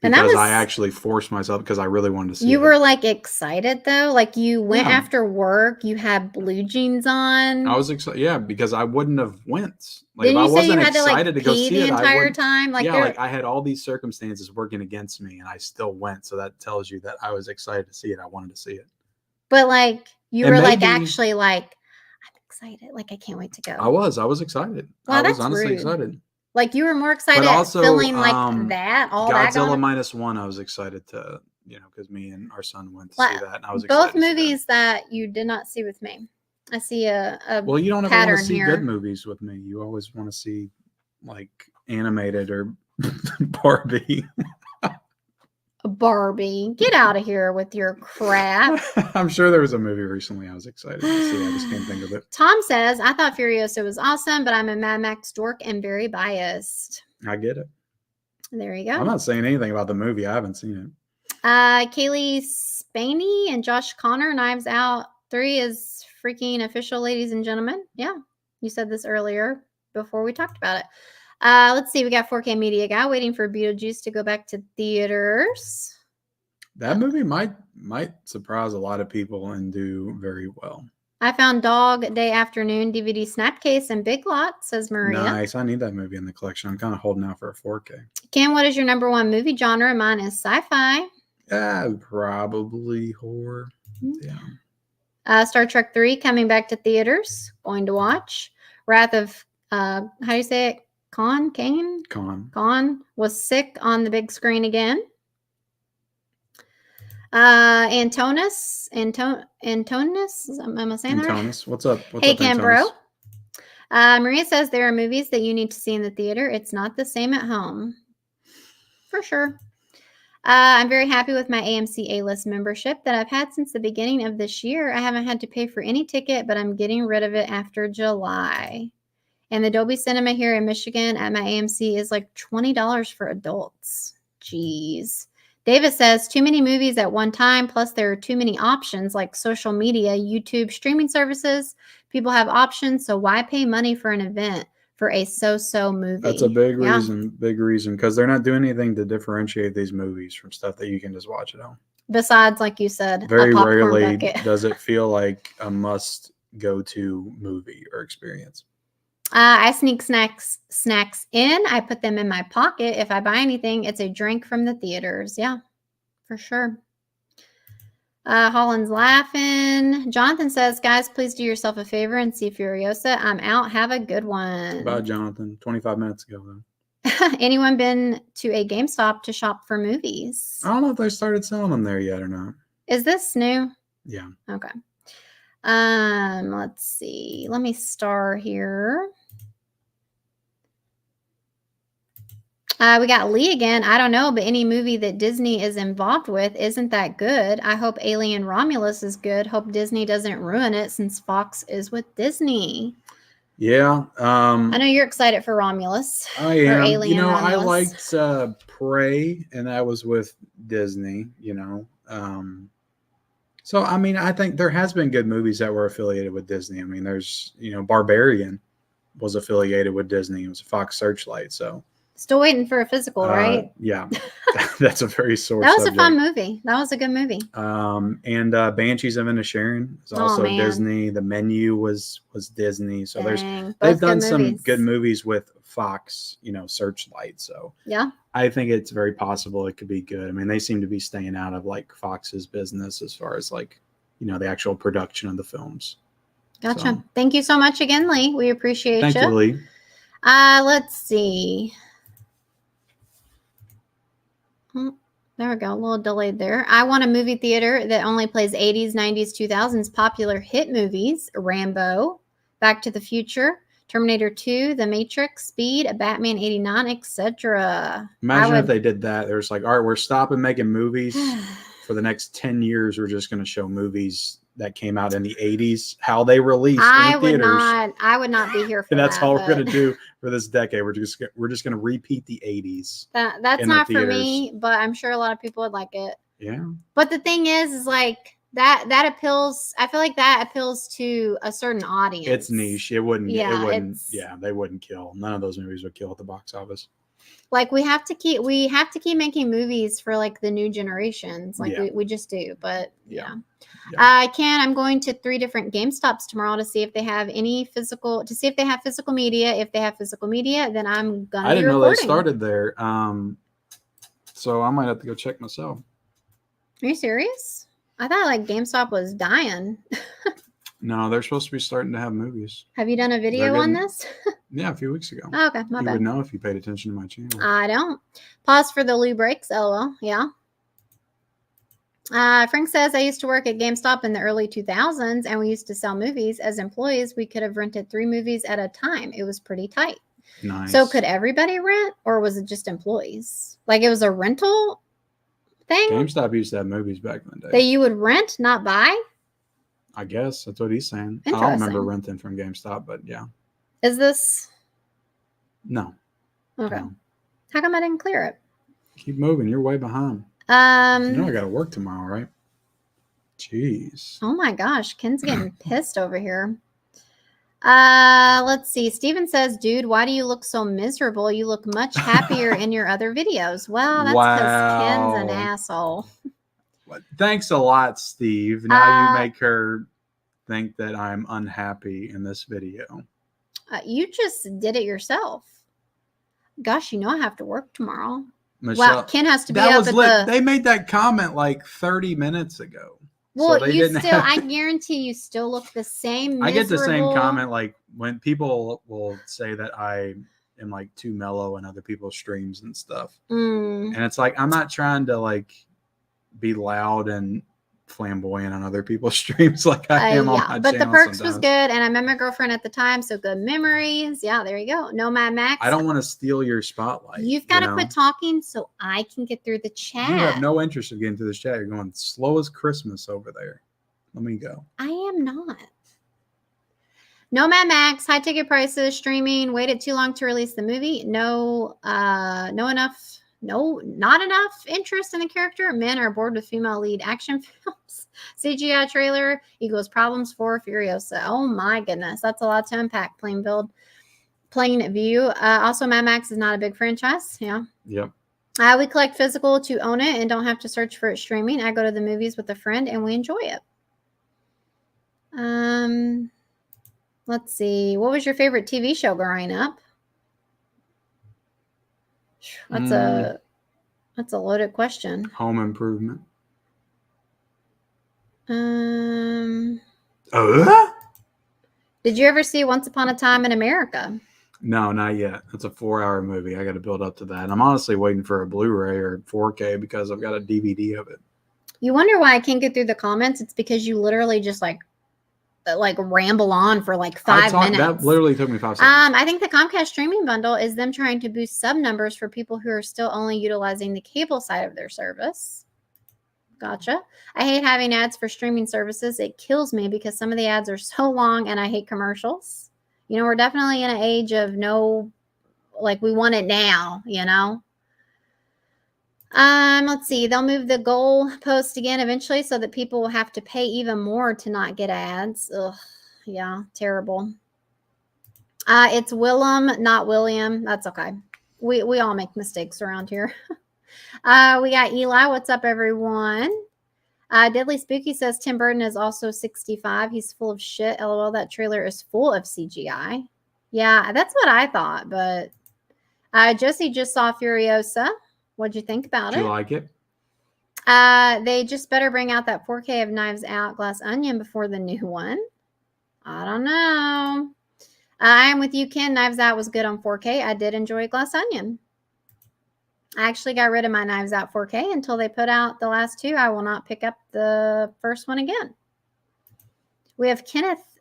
Because I actually forced myself, because I really wanted to see it. You were like excited though? Like you went after work, you had blue jeans on. I was excited, yeah, because I wouldn't have went. Like, if I wasn't excited to go see it, the entire time. Like, yeah, like I had all these circumstances working against me, and I still went. So that tells you that I was excited to see it. I wanted to see it. But like you were like actually like, I'm excited. Like I can't wait to go. I was excited. Wow, I was honestly excited. Like you were more excited, but also, feeling like that. All Godzilla -1, I was excited to, because me and our son went to see that, and I was both excited. movies that you did not see with me. I see a well, you don't ever want to see good movies with me. You always want to see like animated or Barbie. Barbie, get out of here with your crap. I'm sure there was a movie recently I was excited to see. I just can't think of it. Tom says, I thought Furiosa was awesome, but I'm a Mad Max dork and very biased. I get it. There you go. I'm not saying anything about the movie. I haven't seen it. Kaylee Spaney and Josh Connor, Knives Out 3 is freaking official, ladies and gentlemen. Yeah, you said this earlier before we talked about it. Let's see. We got 4K Media Guy waiting for Beetlejuice to go back to theaters. That movie might surprise a lot of people and do very well. I found Dog Day Afternoon DVD Snapcase and Big Lot, says Maria. Nice. I need that movie in the collection. I'm kind of holding out for a 4K. Ken, what is your number one movie genre? Mine is sci-fi. Probably horror. Yeah. Star Trek 3 coming back to theaters. Going to watch. Wrath of, how do you say it? Khan was sick on the big screen again. Antonis, am I saying that right? What's up? Hey, Ken, bro. Maria says there are movies that you need to see in the theater. It's not the same at home. For sure. I'm very happy with my AMC A-List membership that I've had since the beginning of this year. I haven't had to pay for any ticket, but I'm getting rid of it after July. And the Dolby Cinema here in Michigan at my AMC is like $20 for adults. Jeez. Davis says, too many movies at one time, plus there are too many options like social media, YouTube, streaming services. People have options, so why pay money for an event for a so-so movie? That's a big reason, because they're not doing anything to differentiate these movies from stuff that you can just watch at home. Besides, like you said, very rarely does it feel like a must-go-to movie or experience. I sneak snacks in. I put them in my pocket. If I buy anything, it's a drink from the theaters. Yeah, for sure. Holland's laughing. Jonathan says, guys, please do yourself a favor and see Furiosa. I'm out. Have a good one. Bye, Jonathan. 25 minutes ago, though. Anyone been to a GameStop to shop for movies? I don't know if they started selling them there yet or not. Is this new? Yeah. Okay. Let's see. Let me star here. We got Lee again. I don't know, but any movie that Disney is involved with isn't that good. I hope Alien Romulus is good. Hope Disney doesn't ruin it since Fox is with Disney. Yeah. I know you're excited for Romulus. I am. Alien I Romulus. liked Prey, and that was with Disney, So, I mean, I think there has been good movies that were affiliated with Disney. I mean, there's, Barbarian was affiliated with Disney. It was a Fox Searchlight, so. Still waiting for a physical, right? Yeah, that's a very sore That was subject. a fun movie. That was a good movie. And Banshees of Inisherin is also Disney. The Menu was Disney. So they've done some good movies with Fox, Searchlight. So yeah, I think it's very possible it could be good. I mean, they seem to be staying out of like Fox's business as far as like, the actual production of the films. Gotcha. So, thank you so much again, Lee. We appreciate you. Thank you, Lee. Let's see. There we go. A little delayed there. I want a movie theater that only plays 80s, 90s, 2000s popular hit movies. Rambo, Back to the Future, Terminator 2, The Matrix, Speed, Batman 89, etc. Imagine if they did that. There's like, all right, we're stopping making movies for the next 10 years. We're just going to show movies that came out in the 80s, how they released in theaters. I would not be here for and that's that. all we're going to do for this decade. We're just going to repeat the 80s. That's not for me, but I'm sure a lot of people would like it. Yeah. But the thing is like that appeals. I feel like that appeals to a certain audience. It's niche. It wouldn't. They wouldn't kill. None of those movies would kill at the box office. Like we have to keep making movies for like the new generations. Like we just do. But yeah. I'm going to 3 different GameStops tomorrow to see if they have physical media. If they have physical media, then I'm gonna. I didn't know they started there. So I might have to go check myself. Are you serious? I thought like GameStop was dying. No, they're supposed to be starting to have movies. Have you done a video on this? Yeah, a few weeks ago. Oh, okay, my bad. You would know if you paid attention to my channel. I don't. Pause for the loo breaks. LOL. Yeah. Frank says, I used to work at GameStop in the early 2000s, and we used to sell movies. As employees, we could have rented 3 movies at a time. It was pretty tight. Nice. So could everybody rent, or was it just employees? Like it was a rental thing? GameStop used to have movies back in the day. That you would rent, not buy? I guess that's what he's saying. I don't remember renting from GameStop, but yeah. Is this? No. Okay. No. How come I didn't clear it? Keep moving. You're way behind. I got to work tomorrow, right? Jeez. Oh my gosh. Ken's getting pissed over here. Let's see. Steven says, dude, why do you look so miserable? You look much happier in your other videos. Well, that's because Ken's an asshole. Thanks a lot, Steve. Now you make her think that I'm unhappy in this video. You just did it yourself. Gosh, I have to work tomorrow. Michelle, wow, Ken has to be up at They made that comment like 30 minutes ago. Well, so I guarantee you still look the same. Miserable. I get the same comment like when people will say that I am like too mellow in other people's streams and stuff. And it's like, I'm not trying to like be loud and flamboyant on other people's streams like I am on my channel. But the perks was good, and I met my girlfriend at the time, so good memories. Yeah, there you go. No, my Max. I don't want to steal your spotlight. You've got to quit talking so I can get through the chat. You have no interest in getting through this chat. You're going slow as Christmas over there. Let me go. I am not. No, Mad Max. High ticket prices. Streaming. Waited too long to release the movie. Not enough interest in the character. Men are bored with female lead action films. CGI trailer equals problems for Furiosa. Oh my goodness. That's a lot to unpack. Plain view. Also, Mad Max is not a big franchise. Yeah. Yep. We collect physical to own it and don't have to search for it streaming. I go to the movies with a friend and we enjoy it. Let's see. What was your favorite TV show growing up? That's a loaded question. Home Improvement. Did you ever see Once Upon a Time in America? No, not yet. It's a 4-hour movie. I got to build up to that. I'm honestly waiting for a Blu-ray or 4K because I've got a DVD of it. You wonder why I can't get through the comments? It's because you literally just like like ramble on for like 5 minutes. That literally took me 5 seconds. I think the Comcast streaming bundle is them trying to boost sub numbers for people who are still only utilizing the cable side of their service. Gotcha. I hate having ads for streaming services. It kills me because some of the ads are so long and I hate commercials. You know, we're definitely in an age of we want it now, you know. Let's see. They'll move the goal post again eventually so that people will have to pay even more to not get ads. Ugh, yeah, terrible. It's Willem, not William. That's okay. We all make mistakes around here. We got Eli. What's up, everyone? Deadly Spooky says Tim Burton is also 65. He's full of shit. LOL, that trailer is full of CGI. Yeah, that's what I thought. But Josie just saw Furiosa. What'd you think about it? Do you like it? They just better bring out that 4K of Knives Out Glass Onion before the new one. I don't know. I am with you, Ken. Knives Out was good on 4K. I did enjoy Glass Onion. I actually got rid of my Knives Out 4K until they put out the last two. I will not pick up the first one again. We have Kenneth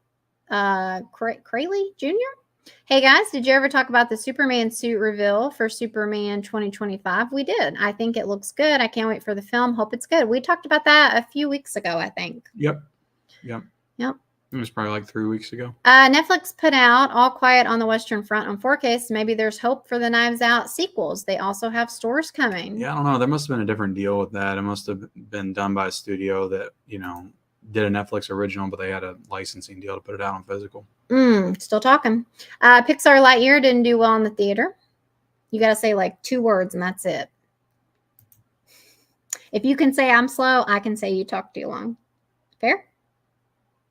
Crayley Jr. Hey guys, did you ever talk about the Superman suit reveal for Superman 2025? We did. I think it looks good. I can't wait for the film. Hope it's good. We talked about that a few weeks ago, I think. Yep. It was probably like 3 weeks ago. Netflix put out All Quiet on the Western Front on 4K, so maybe there's hope for the Knives Out sequels. They also have stores coming. Yeah, I don't know. There must have been a different deal with that. It must have been done by a studio that, you know, did a Netflix original, but they had a licensing deal to put it out on physical. Still talking. Pixar Lightyear didn't do well in the theater. You got to say like 2 words and that's it. If you can say I'm slow, I can say you talk too long. Fair?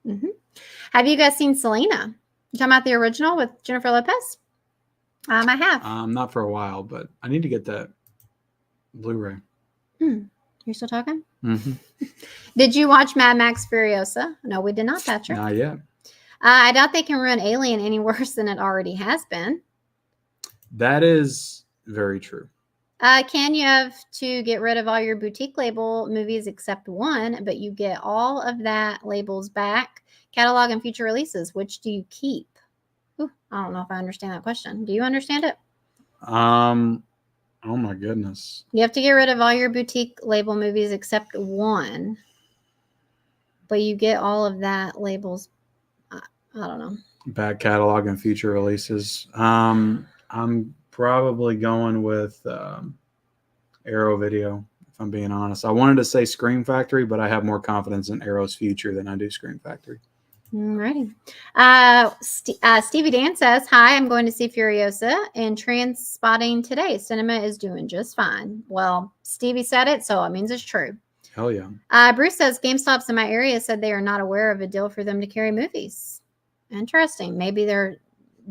Mm-hmm. Have you guys seen Selena? You talking about the original with Jennifer Lopez? I have. Not for a while, but I need to get that Blu-ray. You're still talking? Mm-hmm. Did you watch Mad Max Furiosa? No, we did not, Patrick. Not yet. I doubt they can ruin Alien any worse than it already has been. That is very true. Can you have to get rid of all your boutique label movies except one, but you get all of that labels back, catalog and future releases? Which do you keep? Ooh, I don't know if I understand that question. Do you understand it? Oh my goodness. You have to get rid of all your boutique label movies except one, but you get all of that labels. I don't know. Back catalog and future releases. I'm probably going with Arrow Video, if I'm being honest. I wanted to say Scream Factory, but I have more confidence in Arrow's future than I do Scream Factory. Alrighty. Stevie Dan says, hi, I'm going to see Furiosa and Trans Spotting today. Cinema is doing just fine. Well, Stevie said it, so it means it's true. Hell yeah. Bruce says, GameStops in my area said they are not aware of a deal for them to carry movies. Interesting. Maybe they're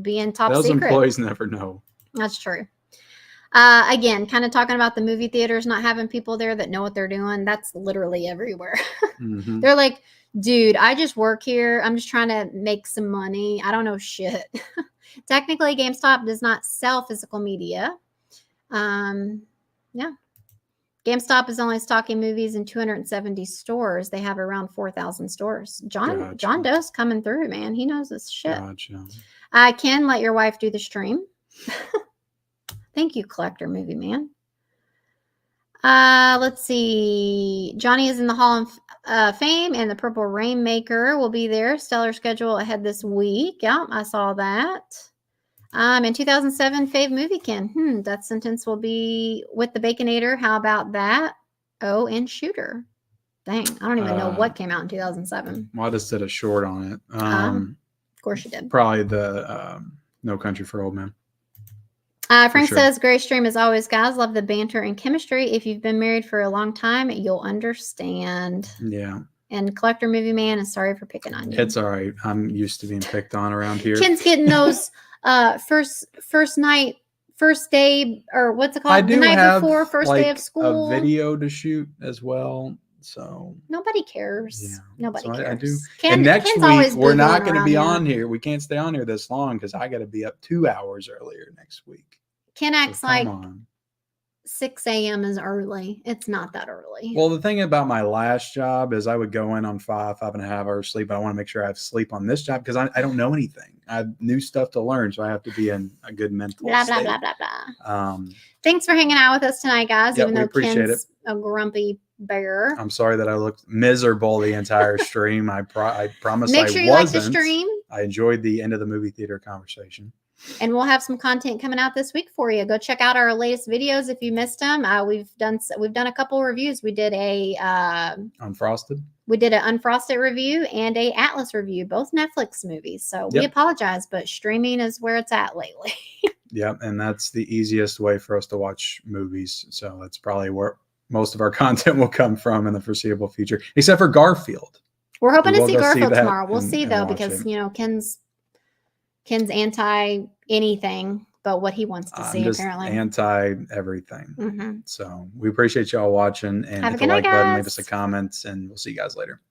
being top secret. Those employees never know. That's true. Again, kind of talking about the movie theaters not having people there that know what they're doing. That's literally everywhere. Mm-hmm. They're like, dude, I just work here. I'm just trying to make some money. I don't know shit. Technically, GameStop does not sell physical media. Yeah. GameStop is only stocking movies in 270 stores. They have around 4,000 stores. John Doe's coming through, man. He knows this shit. Gotcha. Ken, let your wife do the stream. Thank you, Collector Movie Man. Let's see. Johnny is in the Hall of Fame, and the Purple Rainmaker will be there. Stellar schedule ahead this week. Yeah, I saw that. In 2007, fave movie, Ken. That sentence will be with the Baconator. How about that? Oh, and Shooter. Dang, I don't even know what came out in 2007. Well, I just did a short on it. Of course you did. Probably the No Country for Old Men. Frank says, great stream as always, guys. Love the banter and chemistry. If you've been married for a long time, you'll understand. Yeah. And Collector Movie Man is sorry for picking on you. It's all right. I'm used to being picked on around here. Ken's getting those first day, or what's it called? I do the night have before, first day of school. A video to shoot as well. So nobody cares. Yeah. Nobody cares. I do. And next week we're not going to be on here. We can't stay on here this long because I got to be up 2 hours earlier next week. Ken acts like 6 a.m. is early. It's not that early. Well, the thing about my last job is I would go in on 5.5 hours sleep. But I want to make sure I have sleep on this job because I don't know anything. I have new stuff to learn, so I have to be in a good mental Blah, state. blah, blah, blah, blah. Thanks for hanging out with us tonight, guys. Yeah, even we though appreciate Ken's a grumpy bear. I'm sorry that I looked miserable the entire stream. I promise Make I sure you wasn't. like the stream. I enjoyed the end of the movie theater conversation. And we'll have some content coming out this week for you. Go check out our latest videos if you missed them. We've done a couple of reviews. We did a Unfrosted. We did an Unfrosted review and a Atlas review, both Netflix movies. So we apologize, but streaming is where it's at lately. Yep, and that's the easiest way for us to watch movies. So that's probably where most of our content will come from in the foreseeable future, except for Garfield. We're hoping to see Garfield tomorrow. We'll see though, because Ken's anti anything but what he wants to see. Apparently, anti everything. Mm-hmm. So we appreciate y'all watching, and hit the like button, leave us a comment, and we'll see you guys later.